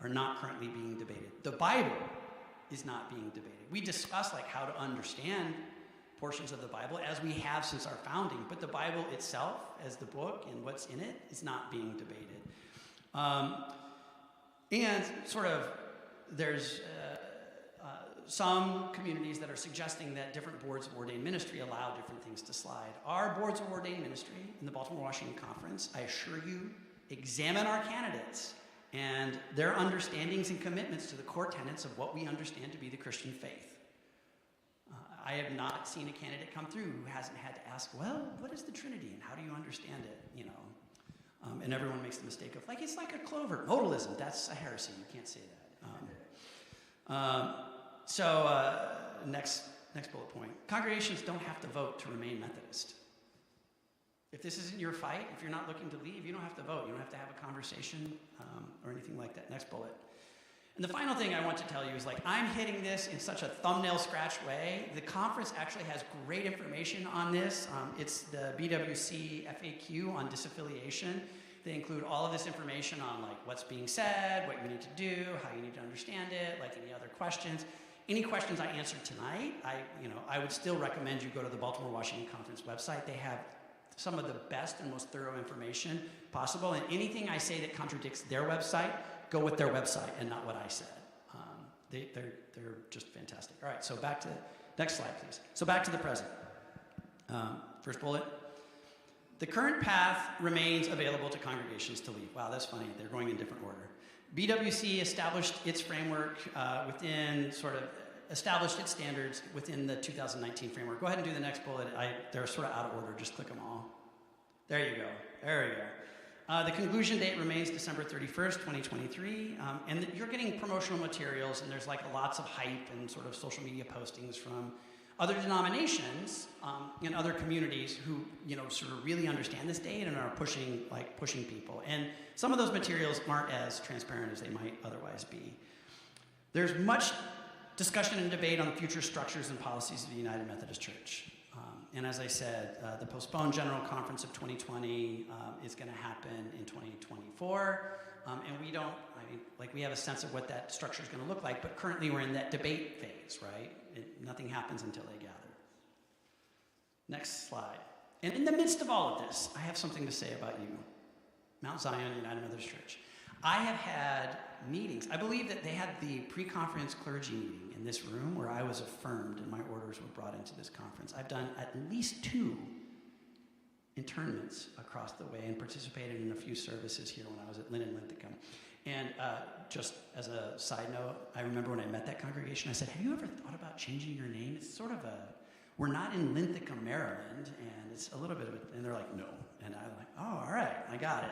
are not currently being debated. The Bible is not being debated. We discuss how to understand portions of the Bible as we have since our founding, but the Bible itself as the book and what's in it is not being debated. And sort of there's some communities that are suggesting that different boards of ordained ministry allow different things to slide. Our boards of ordained ministry in the Baltimore Washington Conference, I assure you, examine our candidates and their understandings and commitments to the core tenets of what we understand to be the Christian faith. I have not seen a candidate come through who hasn't had to ask, well, what is the Trinity and how do you understand it? And everyone makes the mistake of it's like a clover. Modalism, that's a heresy. You can't say that. Next bullet point. Congregations don't have to vote to remain Methodist. If this isn't your fight, if you're not looking to leave, you don't have to vote. You don't have to have a conversation or anything like that. Next bullet. And the final thing I want to tell you is I'm hitting this in such a thumbnail scratch way. The conference actually has great information on this. It's the BWC FAQ on disaffiliation. They include all of this information on what's being said, what you need to do, how you need to understand it, any other questions. Any questions I answered tonight, I would still recommend you go to the Baltimore Washington Conference website. They have some of the best and most thorough information possible. And anything I say that contradicts their website, go with their website and not what I said. They're just fantastic. All right, so back to, next slide, please. So back to the present. First bullet. The current path remains available to congregations to leave. Wow, that's funny. They're going in different order. BWC established its framework established its standards within the 2019 framework. Go ahead and do the next bullet. They're sort of out of order. Just click them all. There you go. There we go. The conclusion date remains December 31st, 2023. And you're getting promotional materials, and there's lots of hype and sort of social media postings from other denominations and other communities who sort of really understand this date and are pushing people. And some of those materials aren't as transparent as they might otherwise be. There's much discussion and debate on the future structures and policies of the United Methodist Church. And as I said, the postponed General Conference of 2020 is going to happen in 2024. And we have a sense of what that structure is going to look like, but currently we're in that debate phase, right? Nothing happens until they gather. Next slide. And in the midst of all of this, I have something to say about you, Mount Zion United Methodist Church. I have had meetings. I believe that they had the pre-conference clergy meeting in this room where I was affirmed and my orders were brought into this conference. I've done at least 2 internments across the way and participated in a few services here when I was at Lynn and Linthicum. And just as a side note, I remember when I met that congregation, I said, have you ever thought about changing your name? It's sort of we're not in Linthicum, Maryland, and it's a little bit of and they're like, no. And I'm like, oh, all right, I got it.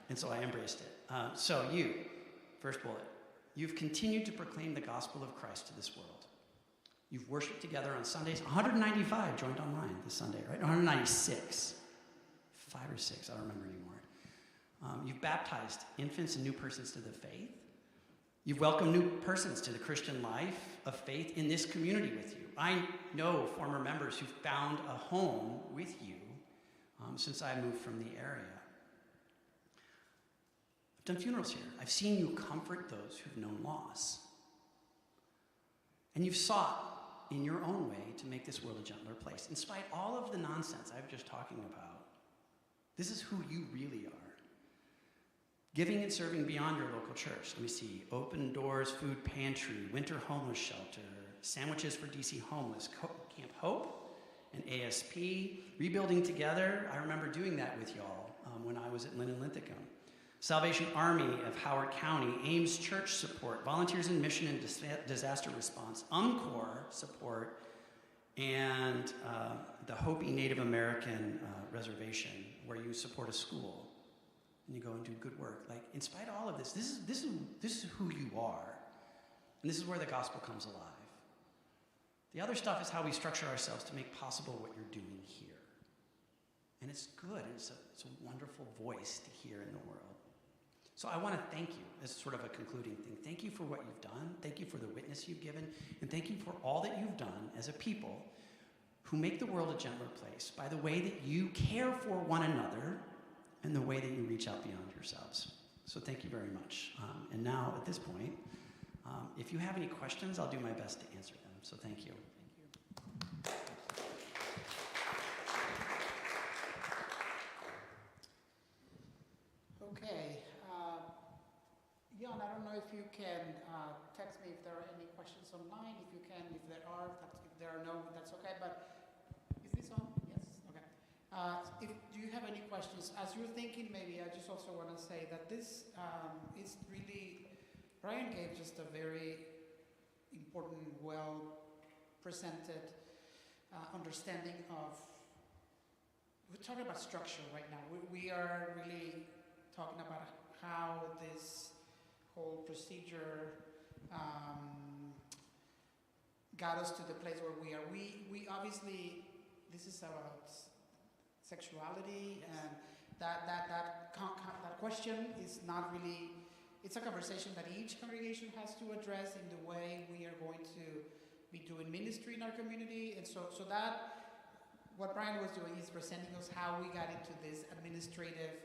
And so I embraced it. So you, first bullet, you've continued to proclaim the gospel of Christ to this world. You've worshiped together on Sundays. 195 joined online this Sunday, right? 196. 5 or 6, I don't remember anymore. You've baptized infants and new persons to the faith. You've welcomed new persons to the Christian life of faith in this community with you. I know former members who've found a home with you since I moved from the area. I've done funerals here. I've seen you comfort those who've known loss. And you've sought in your own way to make this world a gentler place. In spite of all of the nonsense I've just talking about, this is who you really are. Giving and serving beyond your local church. Let me see. Open Doors Food Pantry, Winter Homeless Shelter, Sandwiches for DC Homeless, Camp Hope, and ASP. Rebuilding Together. I remember doing that with y'all when I was at Lynn and Linthicum. Salvation Army of Howard County, Ames Church Support, Volunteers in Mission and Disaster Response, UMCOR Support, and the Hopi Native American Reservation, where you support a school and you go and do good work. Like, in spite of all of this, this is who you are, and this is where the gospel comes alive. The other stuff is how we structure ourselves to make possible what you're doing here, and it's good. It's a wonderful voice to hear in the world. So I want to thank you as sort of a concluding thing. Thank you for what you've done. Thank you for the witness you've given, and thank you for all that you've done as a people who make the world a gentler place by the way that you care for one another and the way that you reach out beyond yourselves. So thank you very much. And now, at this point, if you have any questions, I'll do my best to answer them. So thank you. Okay. Jan, I don't know if you can text me if there are any questions online. If you can, if there are no, that's okay. But is this on? Yes. Okay. Do you have any questions? As you're thinking, maybe I just also want to say that this is really, Bryant gave just a very important, well-presented understanding of, we're talking about structure right now. We are really talking about how this whole procedure got us to the place where we are. We obviously, this is about sexuality, and that question is not really, it's a conversation that each congregation has to address in the way we are going to be doing ministry in our community. And so that, what Bryant was doing is presenting us how we got into this administrative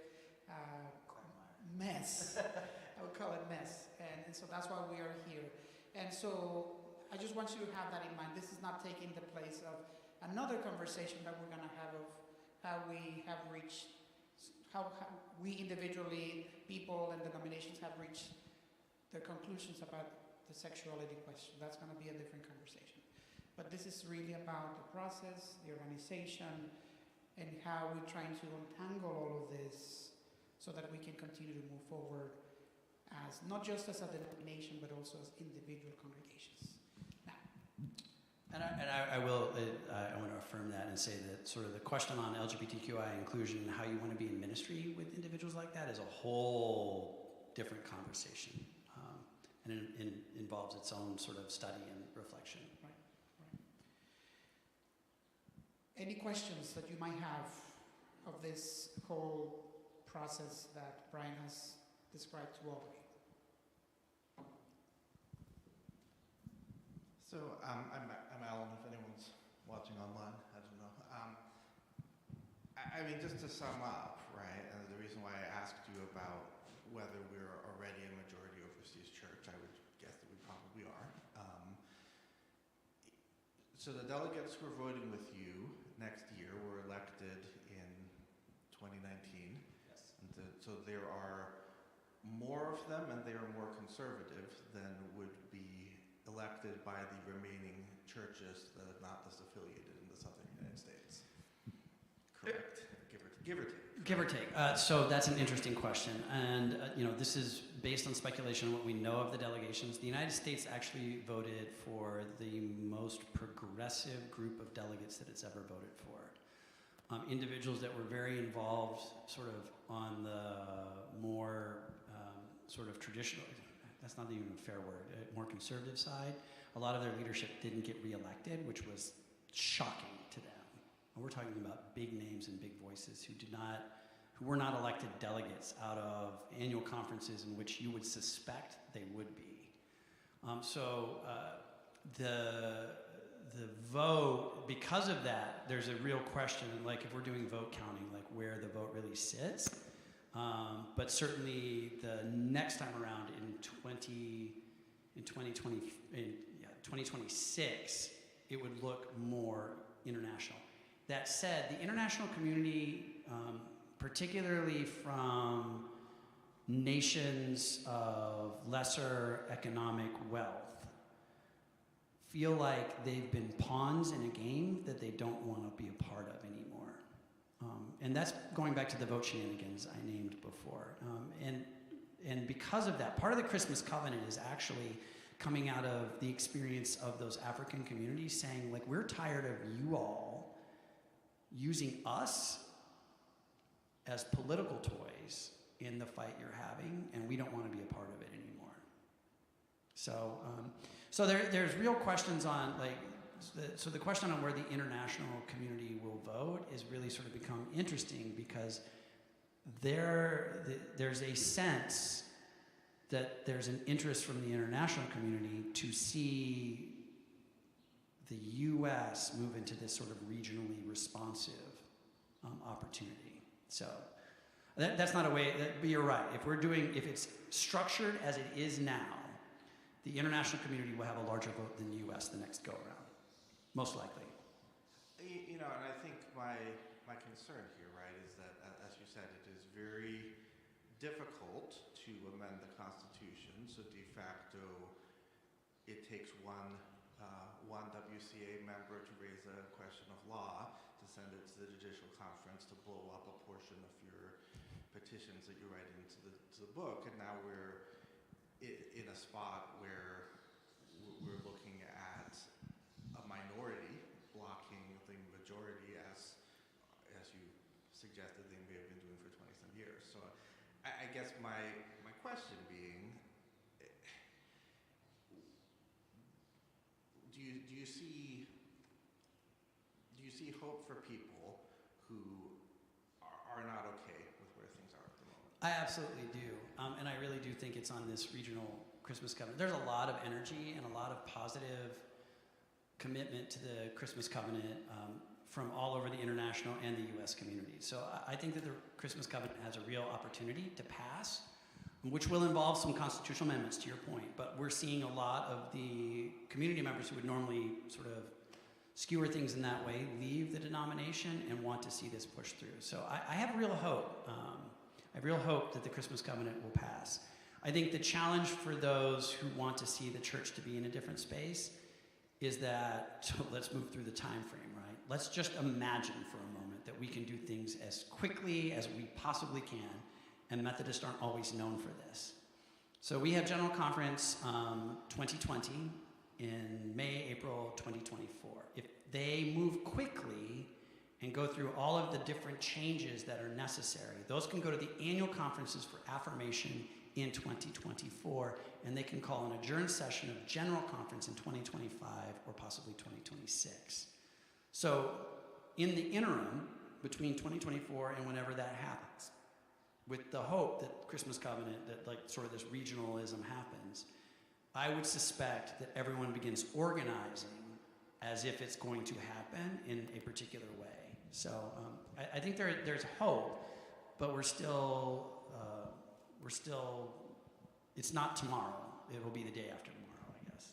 mess. I would call it mess. And so that's why we are here. And so I just want you to have that in mind. This is not taking the place of another conversation that we're going to have of how we have reached, how we individually, people and denominations have reached their conclusions about the sexuality question. That's going to be a different conversation. But this is really about the process, the organization, and how we're trying to untangle all of this so that we can continue to move forward as not just as a denomination, but also as individual congregations. Now. And I want to affirm that and say that sort of the question on LGBTQI inclusion and how you want to be in ministry with individuals like that is a whole different conversation, and it involves its own sort of study and reflection. Right. Any questions that you might have of this whole process that Bryant has described to all of you? So I'm Alan, if anyone's watching online, I don't know. I mean, just to sum up, right, and the reason why I asked you about whether we're already a majority overseas church, I would guess that we probably are. So the delegates who are voting with you next year were elected in 2019. Yes. So there are more of them, and they are more conservative than would be elected by the remaining churches that are not disaffiliated in the southern United States. Correct? Give or take. Give or take. So that's an interesting question, and this is based on speculation on what we know of the delegations. The United States actually voted for the most progressive group of delegates that it's ever voted for. Individuals that were very involved, sort of on the more sort of traditional. That's not even a fair word. More conservative side. A lot of their leadership didn't get reelected, which was shocking to them. And we're talking about big names and big voices who were not elected delegates out of annual conferences in which you would suspect they would be. The vote, because of that, there's a real question, like if we're doing vote counting, like where the vote really sits. But certainly the next time around in 2026, it would look more international. That said, the international community, particularly from nations of lesser economic wealth, feel like they've been pawns in a game that they don't want to be a part of anymore. And that's going back to the vote shenanigans I named before. And because of that, part of the Christmas covenant is actually coming out of the experience of those African communities saying, like, we're tired of you all using us as political toys in the fight you're having, and we don't want to be a part of it anymore. So there's real questions on, like, so the question on where the international community will vote is really sort of become interesting because there's a sense that there's an interest from the international community to see the U.S. move into this sort of regionally responsive opportunity. So that's not a way, but you're right. If it's structured as it is now, the international community will have a larger vote than the U.S. the next go-around, most likely. And I think my concern here, right, is that, as you said, it is very difficult to amend the Constitution. So de facto, it takes one WCA member to raise a question of law, to send it to the Judicial Conference, to blow up a portion of your petitions that you write into the book, and now we're in a spot where we're looking at a minority blocking the majority, as you suggested they may have been doing for 20-some years. So I guess my question being, do you see hope for people who are not okay with where things are at the moment? I absolutely do. And I really do think it's on this regional Christmas covenant. There's a lot of energy and a lot of positive commitment to the Christmas covenant from all over the international and the U.S. community. So I think that the Christmas covenant has a real opportunity to pass, which will involve some constitutional amendments, to your point. But we're seeing a lot of the community members who would normally sort of skewer things in that way leave the denomination and want to see this pushed through. So I have real hope. I have real hope that the Christmas covenant will pass. I think the challenge for those who want to see the church to be in a different space is that, so let's move through the time frame, right? Let's just imagine for a moment that we can do things as quickly as we possibly can, and Methodists aren't always known for this. So we have General Conference 2020 in May, April 2024. If they move quickly and go through all of the different changes that are necessary, those can go to the annual conferences for affirmation in 2024, and they can call an adjourned session of General Conference in 2025 or possibly 2026. So in the interim, between 2024 and whenever that happens, with the hope that Christmas Covenant, that like sort of this regionalism happens, I would suspect that everyone begins organizing as if it's going to happen in a particular way. So I think there's hope, but we're still, it's not tomorrow. It will be the day after tomorrow, I guess.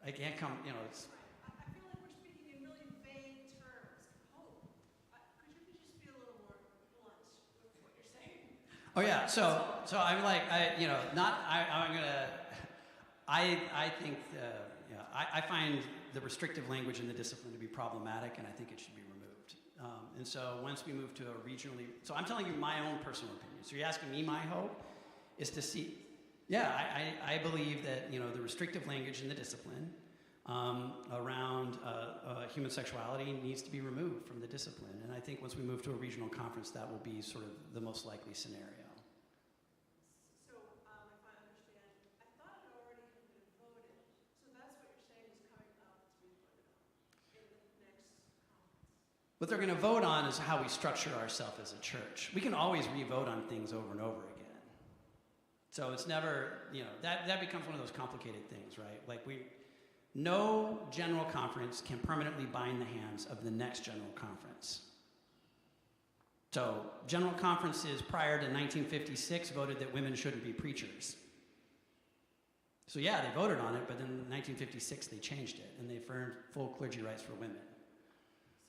I can't come, it's... I feel like we're speaking in really vague terms. Hope. Could you just be a little more blunt with what you're saying? Oh yeah, so I'm like, I think, I find the restrictive language in the discipline to be problematic, and I think it should be removed. And so once we move to a regionally, so I'm telling you my own personal opinion. So you're asking me my hope is to see, I believe that, the restrictive language in the discipline around human sexuality needs to be removed from the discipline. And I think once we move to a regional conference, that will be sort of the most likely scenario. So, if I understand, I thought it already had been voted. So that's what you're saying is coming up to be voted on in the next conference. What they're going to vote on is how we structure ourselves as a church. We can always re-vote on things over and over again. So it's never, that becomes one of those complicated things, right? Like no general conference can permanently bind the hands of the next general conference. So general conferences prior to 1956 voted that women shouldn't be preachers. So yeah, they voted on it, but then in 1956 they changed it, and they affirmed full clergy rights for women.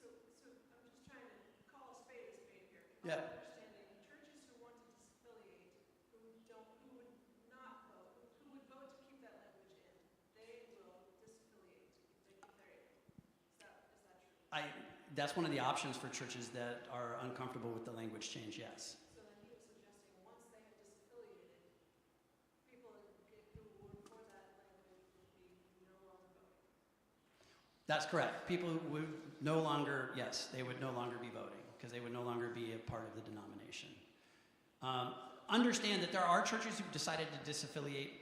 So I'm just trying to call a spade here. Yeah. Understanding churches who want to disaffiliate, who would not vote, who would vote to keep that language in, they will disaffiliate if they're able. Is that true? That's one of the options for churches that are uncomfortable with the language change, yes. So then he was suggesting once they have disaffiliated, people who were for that language would be no longer voting. That's correct. People would no longer, yes, they would no longer be voting because they would no longer be a part of the denomination. Understand that there are churches who've decided to disaffiliate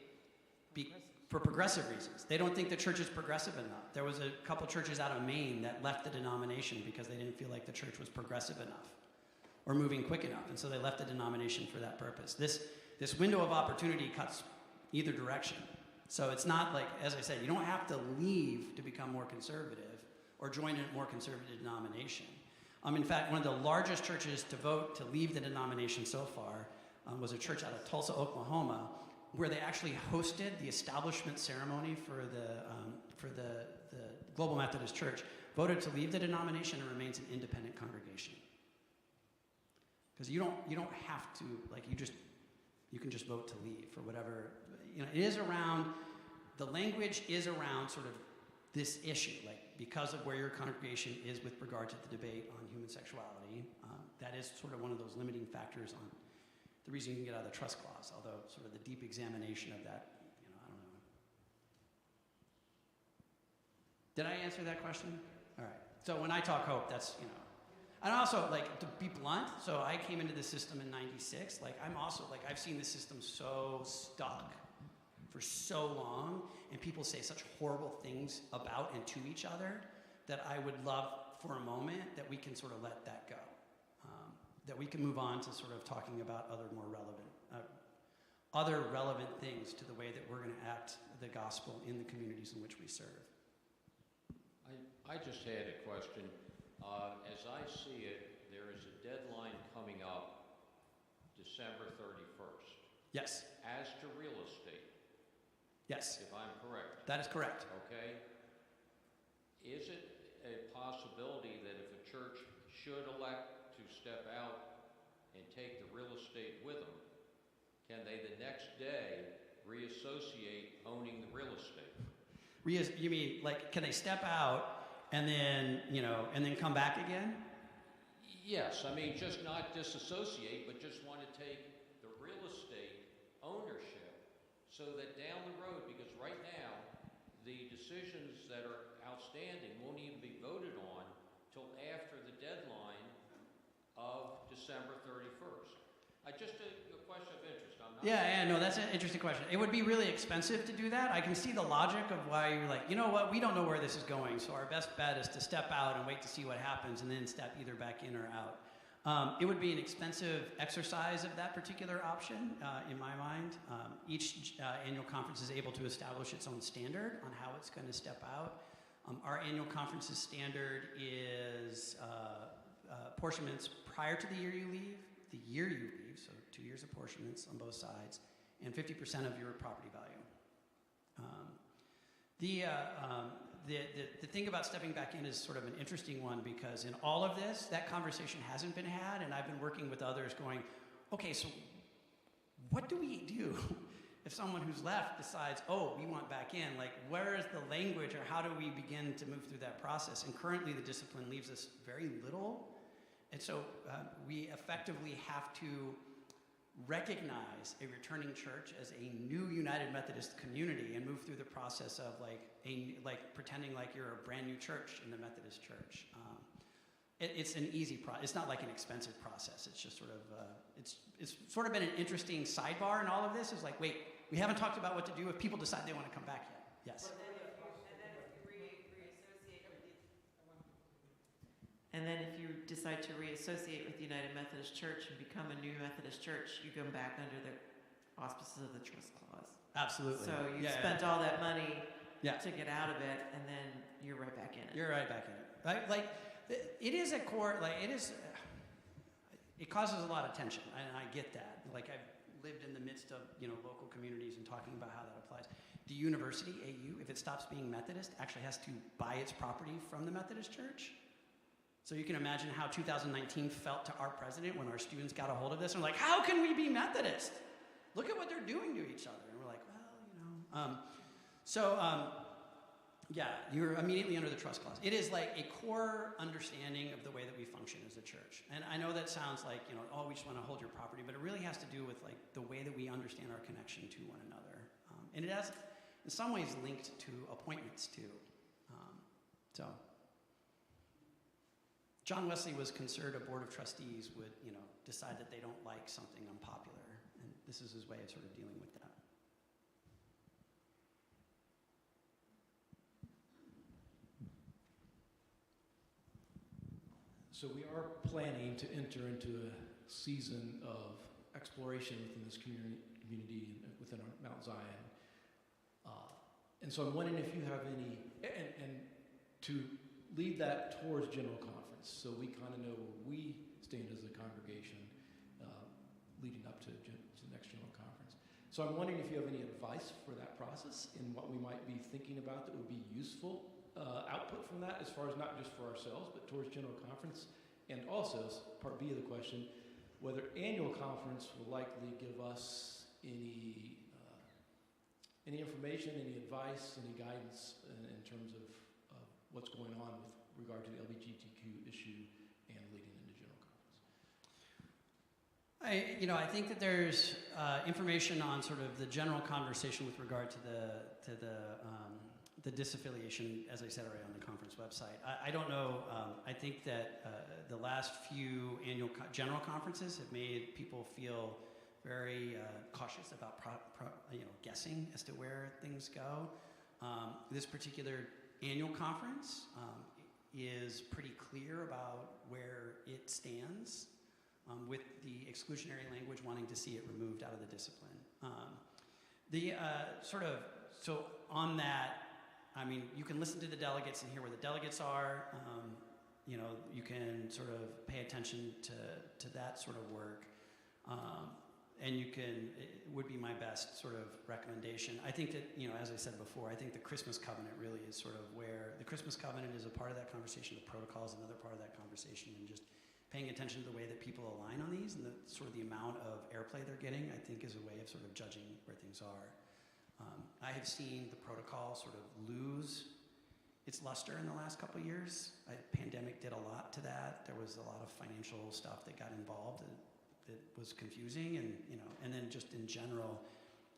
for progressive reasons. They don't think the church is progressive enough. There was a couple churches out of Maine that left the denomination because they didn't feel like the church was progressive enough or moving quick enough, and so they left the denomination for that purpose. This window of opportunity cuts either direction. So it's not like, as I said, you don't have to leave to become more conservative or join a more conservative denomination. In fact, one of the largest churches to vote to leave the denomination so far was a church out of Tulsa, Oklahoma, where they actually hosted the establishment ceremony for the Global Methodist Church, voted to leave the denomination and remains an independent congregation. Because you don't have to, you can just vote to leave for whatever, it is around, the language is around sort of this issue, because of where your congregation is with regard to the debate on human sexuality, that is sort of one of those limiting factors on the reason you can get out of the trust clause, although sort of the deep examination of that, I don't know. Did I answer that question? All right. So when I talk hope, that's, and also, to be blunt, so I came into the system in 96, I'm also, I've seen the system so stuck for so long, and people say such horrible things about and to each other that I would love for a moment that we can sort of let that go. That we can move on to sort of talking about other relevant things to the way that we're going to act the gospel in the communities in which we serve. I just had a question. As I see it, there is a deadline coming up December 31st. Yes. As to real estate. Yes. If I'm correct. That is correct. Okay. Is it a possibility that if a church should elect to step out and take the real estate with them, can they the next day reassociate owning the real estate? You mean, can they step out and then, and then come back again? Yes, I mean, just not disassociate, but just want to take the real estate ownership so that down the road, because right now, the decisions that are outstanding won't even be voted on till after the deadline of December 31st. Just a question of interest. I'm not No, that's an interesting question. It would be really expensive to do that. I can see the logic of why you're like, you know what, we don't know where this is going, so our best bet is to step out and wait to see what happens and then step either back in or out. It would be an expensive exercise of that particular option, in my mind. Each annual conference is able to establish its own standard on how it's going to step out. Our annual conference's standard is apportionments prior to the year you leave, so 2 years apportionments on both sides, and 50% of your property value. The thing about stepping back in is sort of an interesting one, because in all of this, that conversation hasn't been had, and I've been working with others going, okay, so what do we do if someone who's left decides, oh, we want back in? Like, where is the language, or how do we begin to move through that process? And currently the discipline leaves us very little. And so we effectively have to recognize a returning church as a new United Methodist community and move through the process of like pretending like you're a brand new church in the Methodist church. It's an easy process. It's not like an expensive process. It's just sort of, it's sort of been an interesting sidebar in all of this. Is like, wait, we haven't talked about what to do if people decide they want to come back yet. Yes. And then if you decide to reassociate with the United Methodist Church and become a new Methodist church, you come back under the auspices of the trust clause. Absolutely. So you spent all that money to get out of it, and then you're right back in it. You're right back in it. Right? Like, it is a core, like, it is, it causes a lot of tension, and I get that. Like, I've lived in the midst of, local communities and talking about how that applies. The university, AU, if it stops being Methodist, actually has to buy its property from the Methodist Church. So you can imagine how 2019 felt to our president when our students got a hold of this and were like, how can we be Methodist? Look at what they're doing to each other. And we're like, well, you're immediately under the trust clause. It is like a core understanding of the way that we function as a church. And I know that sounds like, oh, we just want to hold your property, but it really has to do with like the way that we understand our connection to one another. And it has, in some ways, linked to appointments too. John Wesley was concerned a board of trustees would, decide that they don't like something unpopular, and this is his way of sort of dealing with that. So we are planning to enter into a season of exploration within this community within our Mount Zion. And so I'm wondering if you have any, and to lead that towards General Conference, so we kind of know where we stand as a congregation leading up to the next General Conference. So I'm wondering if you have any advice for that process and what we might be thinking about that would be useful output from that, as far as not just for ourselves, but towards General Conference. And also, part B of the question, whether annual conference will likely give us any information, any advice, any guidance in terms of what's going on with regard to the LGBTQ issue and leading into General Conference. I think that there's information on sort of the general conversation with regard to the disaffiliation, as I said already, on the conference website. I don't know. I think that the last few annual general conferences have made people feel very cautious about guessing as to where things go. This particular annual conference is pretty clear about where it stands, with the exclusionary language wanting to see it removed out of the discipline. So on that, I mean, you can listen to the delegates and hear where the delegates are. You can sort of pay attention to that sort of work. And it would be my best sort of recommendation. I think that, as I said before, I think the Christmas covenant really is sort of where the Christmas covenant is a part of that conversation. The protocol is another part of that conversation, and just paying attention to the way that people align on these and the sort of the amount of airplay they're getting, I think, is a way of sort of judging where things are. I have seen the protocol sort of lose its luster in the last couple of years. Pandemic did a lot to that. There was a lot of financial stuff that got involved that was confusing, and then just in general,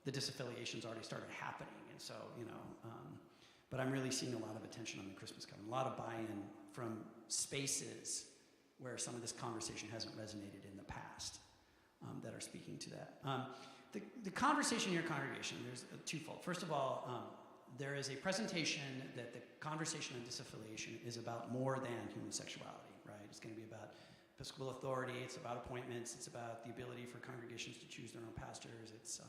the disaffiliations already started happening, and so, but I'm really seeing a lot of attention on the Christmas covenant, a lot of buy-in from spaces where some of this conversation hasn't resonated in the past, that are speaking to that. The conversation in your congregation, there's twofold. First of all, there is a presentation that the conversation on disaffiliation is about more than human sexuality, right? It's going to be about Episcopal authority, it's about appointments, it's about the ability for congregations to choose their own pastors, it's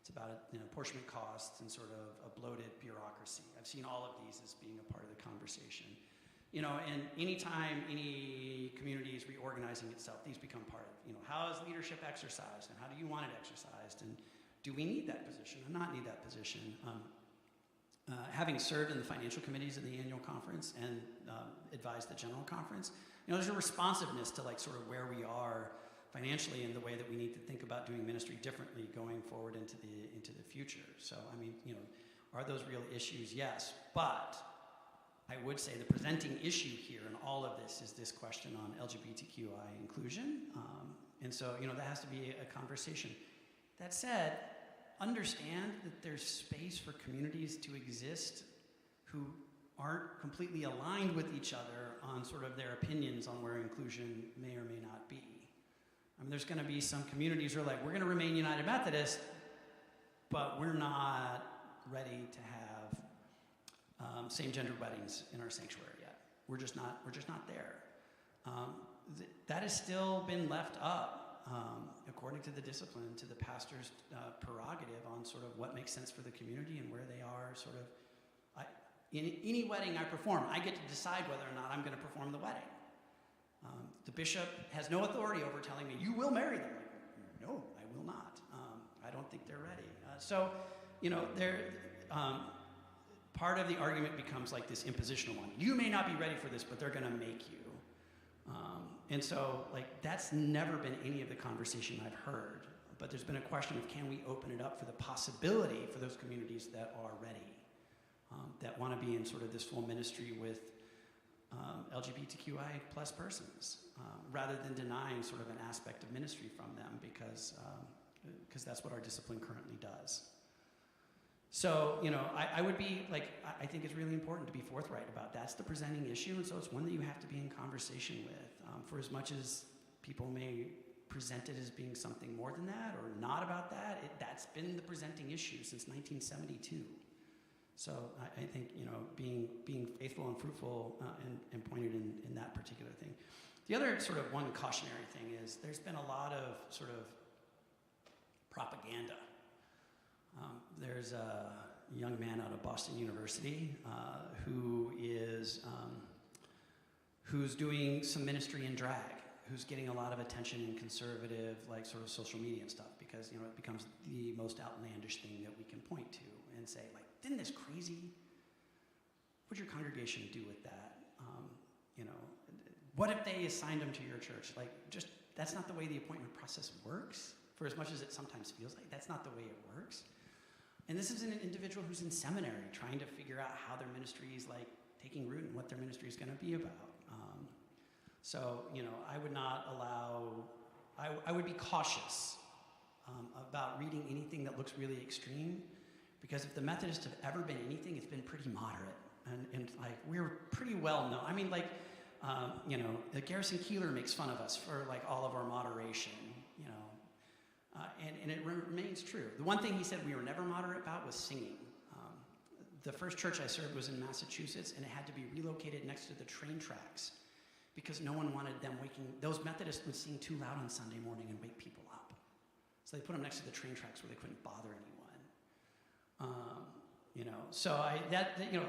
It's about apportionment costs and sort of a bloated bureaucracy. I've seen all of these as being a part of the conversation. And anytime any community is reorganizing itself, these become part of, how is leadership exercised and how do you want it exercised? And do we need that position or not need that position? Having served in the financial committees of the annual conference and advised the general conference, there's a responsiveness to sort of where we are financially and the way that we need to think about doing ministry differently going forward into the future. So, are those real issues? Yes, but I would say the presenting issue here in all of this is this question on LGBTQI inclusion. And so, that has to be a conversation. That said, understand that there's space for communities to exist who aren't completely aligned with each other on sort of their opinions on where inclusion may or may not be. There's going to be some communities who are like, we're going to remain United Methodist, but we're not ready to have same-gender weddings in our sanctuary yet. We're just not there. That has still been left up, according to the discipline, to the pastor's prerogative on sort of what makes sense for the community and where they are sort of. In any wedding I perform, I get to decide whether or not I'm going to perform the wedding. The bishop has no authority over telling me, you will marry them. No, I will not. I don't think they're ready. Part of the argument becomes like this impositional one. You may not be ready for this, but they're going to make you. And so, that's never been any of the conversation I've heard. But there's been a question of, can we open it up for the possibility for those communities that are ready, that want to be in sort of this full ministry with LGBTQI plus persons, rather than denying sort of an aspect of ministry from them because that's what our discipline currently does. So, I would be I think it's really important to be forthright about that's the presenting issue, and so it's one that you have to be in conversation with. For as much as people may present it as being something more than that or not about that, that's been the presenting issue since 1972. So I think, being faithful and fruitful and pointed in that particular thing. The other sort of one cautionary thing is there's been a lot of sort of propaganda. There's a young man out of Boston University who's doing some ministry in drag, who's getting a lot of attention in conservative, sort of social media and stuff, because, it becomes the most outlandish thing that we can point to and say, isn't this crazy? What'd your congregation do with that? What if they assigned them to your church? That's not the way the appointment process works, for as much as it sometimes feels like. That's not the way it works. And this is an individual who's in seminary trying to figure out how their ministry is taking root and what their ministry is going to be about. I would not allow, I would be cautious about reading anything that looks really extreme, because if the Methodists have ever been anything, it's been pretty moderate. And we're pretty well known. The Garrison Keillor makes fun of us for all of our moderation, and it remains true. The one thing he said we were never moderate about was singing. The first church I served was in Massachusetts, and it had to be relocated next to the train tracks because no one wanted them those Methodists would sing too loud on Sunday morning and wake people up. So they put them next to the train tracks where they couldn't bother anyone.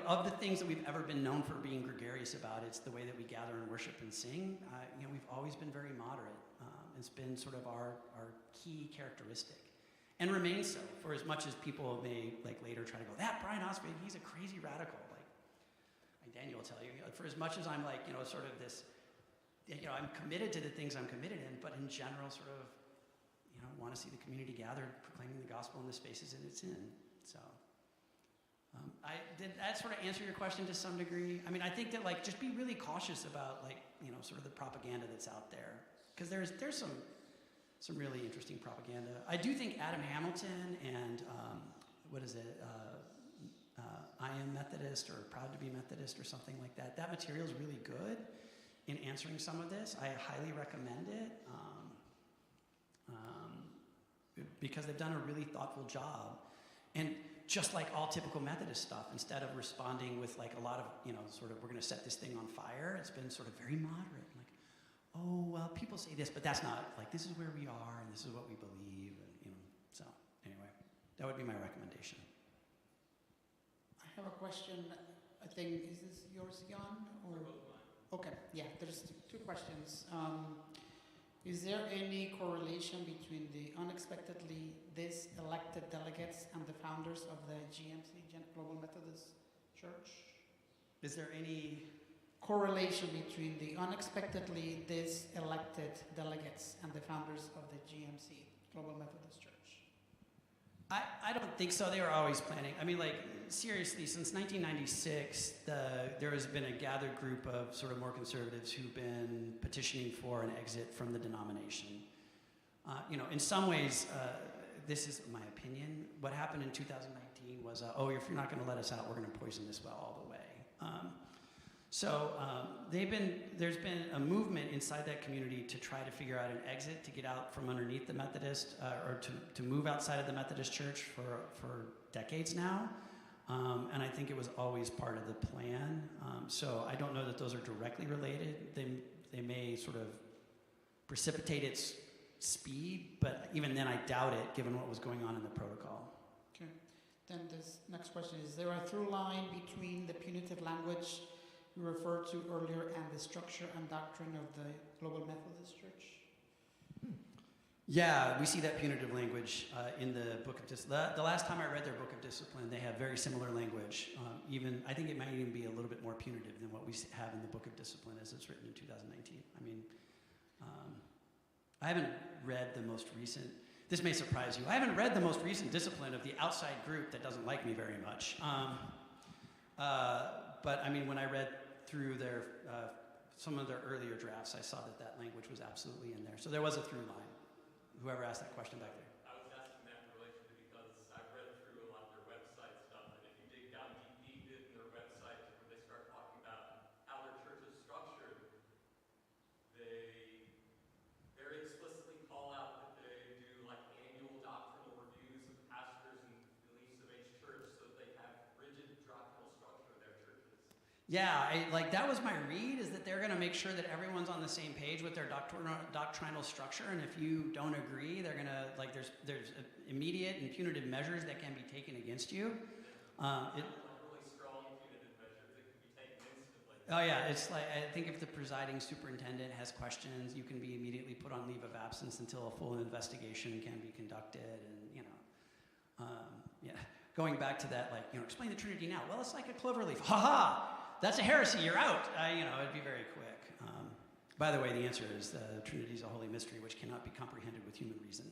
Of the things that we've ever been known for being gregarious about, it's the way that we gather and worship and sing. We've always been very moderate. It's been sort of our key characteristic, and remains so. For as much as people may later try to go, that Bryant Oskvig, he's a crazy radical. Daniel will tell you, for as much as I'm sort of this, I'm committed to the things I'm committed in, but in general, sort of, want to see the community gathered, proclaiming the gospel in the spaces that it's in. So. Did that sort of answer your question to some degree? I think that just be really cautious about sort of the propaganda that's out there, because there's some really interesting propaganda. I do think Adam Hamilton and I Am Methodist or Proud to be Methodist or something like that. That material is really good in answering some of this. I highly recommend it because they've done a really thoughtful job. And just like all typical Methodist stuff, instead of responding with a lot of, sort of, we're going to set this thing on fire, it's been sort of very moderate. Oh, well, people say this, but that's not, this is where we are, and this is what we believe, and, so, anyway. That would be my recommendation. I have a question. I think, is this yours, Jan? Or? Okay, yeah, there's two questions. Is there any correlation between the unexpectedly elected delegates and the founders of the GMC, Global Methodist Church? Is there any correlation between the unexpectedly elected delegates and the founders of the GMC, Global Methodist Church? I don't think so. They were always planning. I mean, like, seriously, since 1996, there has been a gathered group of sort of more conservatives who've been petitioning for an exit from the denomination. You know, in some ways, this is my opinion. What happened in 2019 was, oh, if you're not going to let us out, we're going to poison this well all the way. There's been a movement inside that community to try to figure out an exit to get out from underneath the Methodist, or to move outside of the Methodist Church for decades now. And I think it was always part of the plan. So I don't know that those are directly related. They may sort of precipitate its speed, but even then I doubt it, given what was going on in the protocol. Okay. Then this next question is there a through line between the punitive language you referred to earlier and the structure and doctrine of the Global Methodist Church? Yeah, we see that punitive language in the Book of Discipline. The last time I read their Book of Discipline, they have very similar language. I think it might even be a little bit more punitive than what we have in the Book of Discipline as it's written in 2019. I mean, I haven't read the most recent, this may surprise you, I haven't read the most recent discipline of the outside group that doesn't like me very much. But I mean, when I read through some of their earlier drafts, I saw that language was absolutely in there. So there was a through line. Whoever asked that question back there. I was asking that in relation to because I've read through a lot of their website stuff, and if you dig down deep in their website where they start talking about how their church is structured, they very explicitly call out that they do like annual doctrinal reviews of pastors and beliefs of each church so that they have rigid doctrinal structure of their churches. Yeah, that was my read, is that they're going to make sure that everyone's on the same page with their doctrinal structure, and if you don't agree, they're going to, there's immediate and punitive measures that can be taken against you. Really strong punitive measures that can be taken instantly. Oh yeah, it's like, I think if the presiding superintendent has questions, you can be immediately put on leave of absence until a full investigation can be conducted, and going back to that, explain the Trinity now. Well, it's like a clover leaf. Ha ha! That's a heresy, you're out. It'd be very quick. By the way, the answer is the Trinity is a holy mystery which cannot be comprehended with human reason.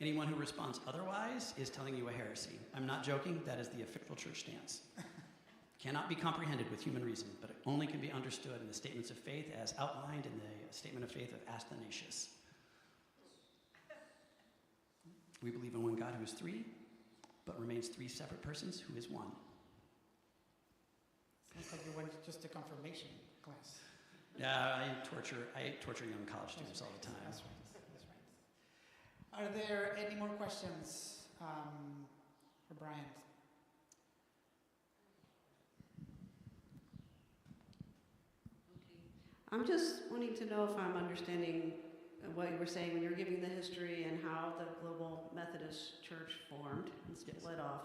Anyone who responds otherwise is telling you a heresy. I'm not joking, that is the official church stance. Cannot be comprehended with human reason, but it only can be understood in the statements of faith as outlined in the statement of faith of Athanasius. We believe in one God who is three, but remains three separate persons who is one. Sounds like you went just to confirmation class. Yeah, I torture young college students all the time. That's right. Are there any more questions for Bryant? I'm just wanting to know if I'm understanding what you were saying when you were giving the history and how the Global Methodist Church formed and split off.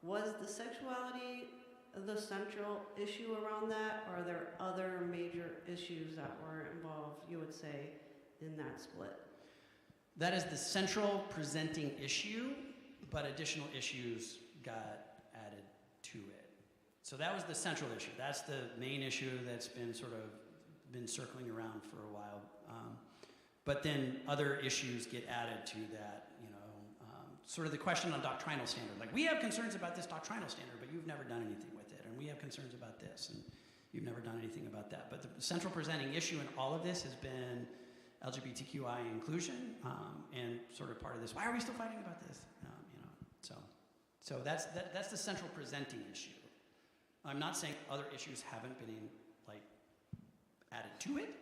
Was the sexuality the central issue around that, or are there other major issues that were involved, you would say, in that split? That is the central presenting issue, but additional issues got added to it. So that was the central issue. That's the main issue that's been circling around for a while. But then other issues get added to that, sort of the question on doctrinal standard. Like, we have concerns about this doctrinal standard, but you've never done anything with it. And we have concerns about this, and you've never done anything about that. But the central presenting issue in all of this has been LGBTQI inclusion, and sort of part of this. Why are we still fighting about this? So that's the central presenting issue. I'm not saying other issues haven't been added to it.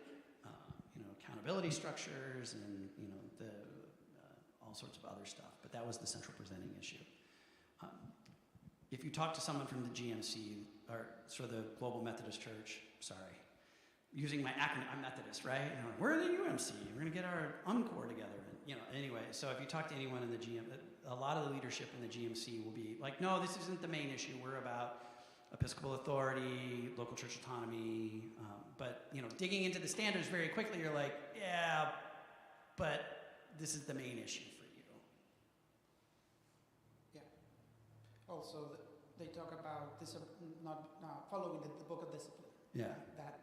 Accountability structures and all sorts of other stuff. But that was the central presenting issue. If you talk to someone from the GMC, or sort of the Global Methodist Church, using my acronym, I'm Methodist, right? We're the UMC, we're gonna get our UMCOR together. And, anyway, so if you talk to anyone in the GM, a lot of the leadership in the GMC will be like, no, this isn't the main issue. We're about Episcopal authority, local church autonomy. But, digging into the standards very quickly, you're like, yeah, but this is the main issue for you. Yeah. Also, they talk about not following the book of discipline. Yeah. That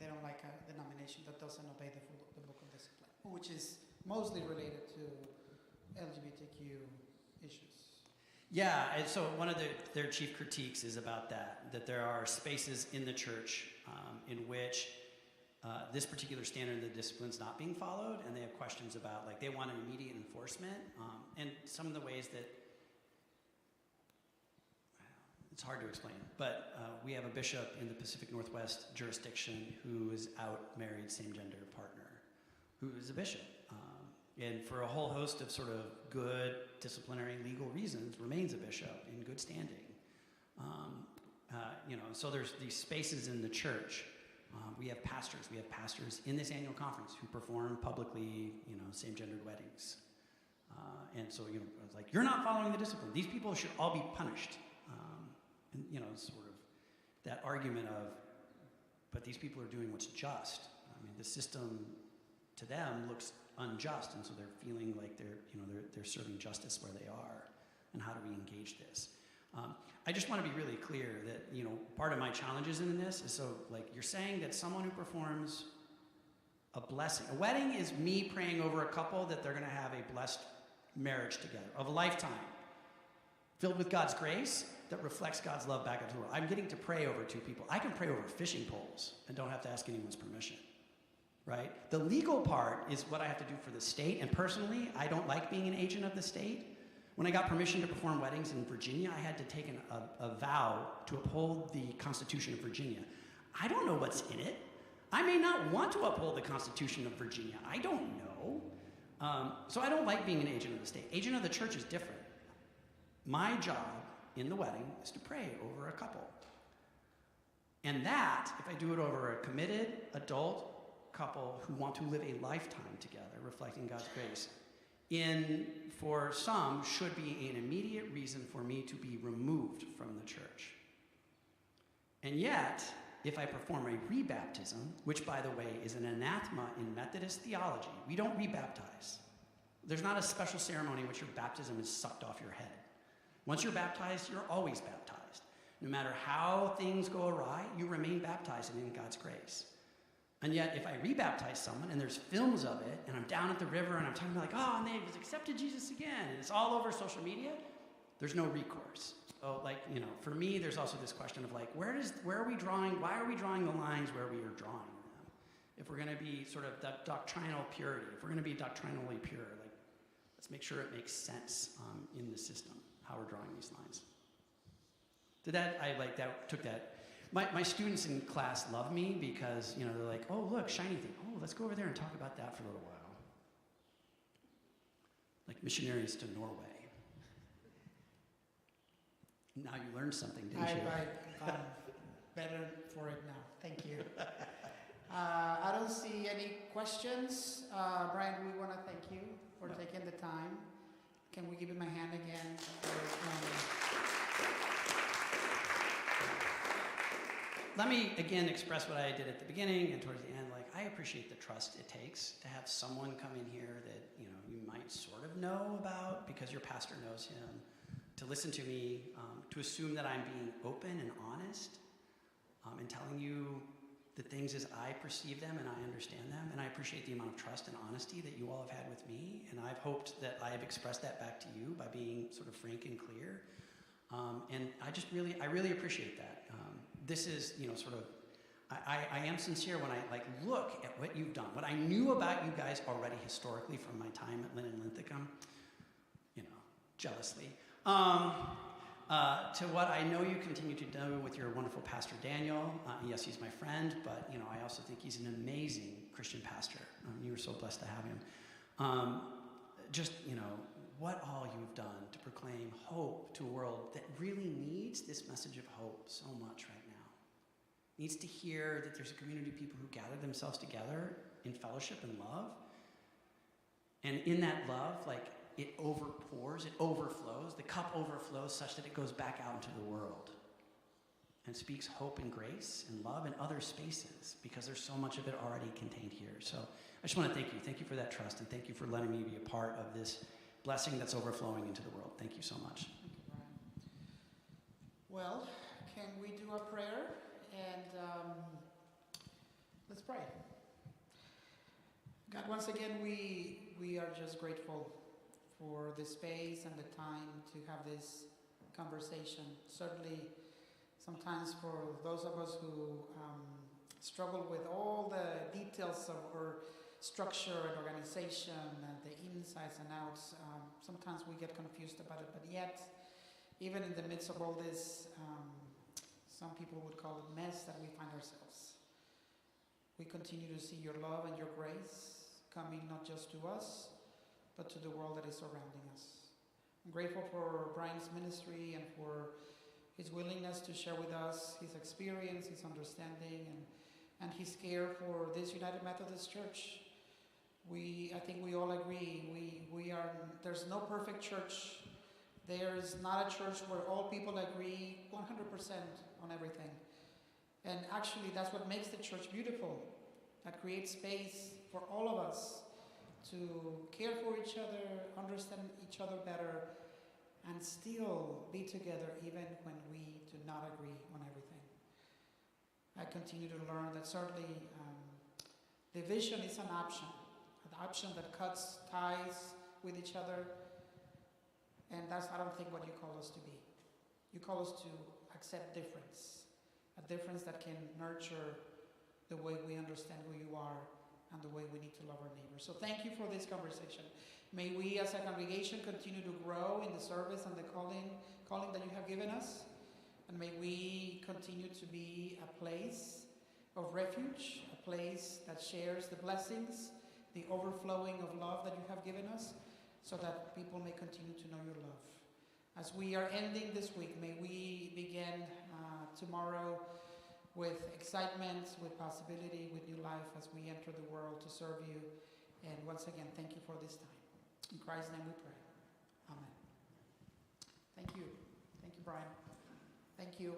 they don't like a denomination that doesn't obey the book of discipline, which is mostly related to LGBTQ issues. Yeah, and so one of their chief critiques is about that there are spaces in the church in which this particular standard of the discipline is not being followed, and they have questions about, like, they want an immediate enforcement, and some of the ways that, it's hard to explain, but we have a bishop in the Pacific Northwest jurisdiction who is out married same-gender partner, who is a bishop. And for a whole host of sort of good disciplinary legal reasons, remains a bishop in good standing. So there's these spaces in the church. We have pastors in this annual conference who perform publicly, same-gendered weddings. And so, it's like, you're not following the discipline. These people should all be punished. Sort of that argument of, but these people are doing what's just. I mean, the system to them looks unjust, and so they're feeling like they're serving justice where they are. And how do we engage this? I just want to be really clear that part of my challenges in this is, so, like, you're saying that someone who performs a blessing, a wedding is me praying over a couple that they're going to have a blessed marriage together of a lifetime, filled with God's grace that reflects God's love back into the world. I'm getting to pray over two people. I can pray over fishing poles and don't have to ask anyone's permission. Right? The legal part is what I have to do for the state, and personally, I don't like being an agent of the state. When I got permission to perform weddings in Virginia, I had to take a vow to uphold the Constitution of Virginia. I don't know what's in it. I may not want to uphold the Constitution of Virginia. I don't know. So I don't like being an agent of the state. Agent of the church is different. My job in the wedding is to pray over a couple. And that, if I do it over a committed adult couple who want to live a lifetime together, reflecting God's grace, for some, should be an immediate reason for me to be removed from the church. And yet, if I perform a rebaptism, which, by the way, is an anathema in Methodist theology, we don't rebaptize. There's not a special ceremony in which your baptism is sucked off your head. Once you're baptized, you're always baptized. No matter how things go awry, you remain baptized and in God's grace. And yet, if I rebaptize someone, and there's films of it, and I'm down at the river, and I'm talking about, like, oh, and they've accepted Jesus again, and it's all over social media, there's no recourse. So, for me, there's also this question of, like, why are we drawing the lines where we are drawing them? If we're going to be sort of that doctrinal purity, if we're going to be doctrinally pure, like, let's make sure it makes sense in the system, how we're drawing these lines. Took that. My students in class love me because, they're like, oh, look, shiny thing. Oh, let's go over there and talk about that for a little while. Like missionaries to Norway. Now you learned something, didn't you? I'm better for it now. Thank you. I don't see any questions. Bryant, we want to thank you for taking the time. Can we give him a hand again? Let me again express what I did at the beginning and towards the end. Like, I appreciate the trust it takes to have someone come in here that you might sort of know about because your pastor knows him, to listen to me, to assume that I'm being open and honest, and telling you the things as I perceive them and I understand them. And I appreciate the amount of trust and honesty that you all have had with me. And I've hoped that I have expressed that back to you by being sort of frank and clear. And I really appreciate that. This is, I am sincere when I look at what you've done, what I knew about you guys already historically from my time at Lynn and Linthicum, jealously, to what I know you continue to do with your wonderful pastor, Daniel. Yes, he's my friend, but, I also think he's an amazing Christian pastor. You were so blessed to have him. What all you've done to proclaim hope to a world that really needs this message of hope so much right now. Needs to hear that there's a community of people who gather themselves together in fellowship and love. And in that love, like, it overpours, it overflows, the cup overflows such that it goes back out into the world and speaks hope and grace and love in other spaces, because there's so much of it already contained here. So I just want to thank you. Thank you for that trust, and thank you for letting me be a part of this blessing that's overflowing into the world. Thank you so much. Thank you, Brian. Well, can we do a prayer? And let's pray. God, once again, we are just grateful for the space and the time to have this conversation. Certainly, sometimes for those of us who struggle with all the details of our structure and organization and the insides and outs, sometimes we get confused about it. But yet, even in the midst of all this, some people would call it mess that we find ourselves, we continue to see your love and your grace coming not just to us, but to the world that is surrounding us. I'm grateful for Bryant's ministry and for his willingness to share with us his experience, his understanding, and his care for this United Methodist Church. I think we all agree, there's no perfect church. There is not a church where all people agree 100% on everything. And actually, that's what makes the church beautiful. That creates space for all of us to care for each other, understand each other better, and still be together even when we do not agree on everything. I continue to learn that certainly division is an option that cuts ties with each other, and that's, I don't think, what you call us to be. You call us to accept difference, a difference that can nurture the way we understand who you are and the way we need to love our neighbors. So thank you for this conversation. May we as a congregation continue to grow in the service and the calling that you have given us. And may we continue to be a place of refuge, a place that shares the blessings, the overflowing of love that you have given us, so that people may continue to know your love. As we are ending this week, may we begin tomorrow with excitement, with possibility, with new life as we enter the world to serve you. And once again, thank you for this time. In Christ's name we pray. Amen. Thank you. Thank you, Brian. Thank you.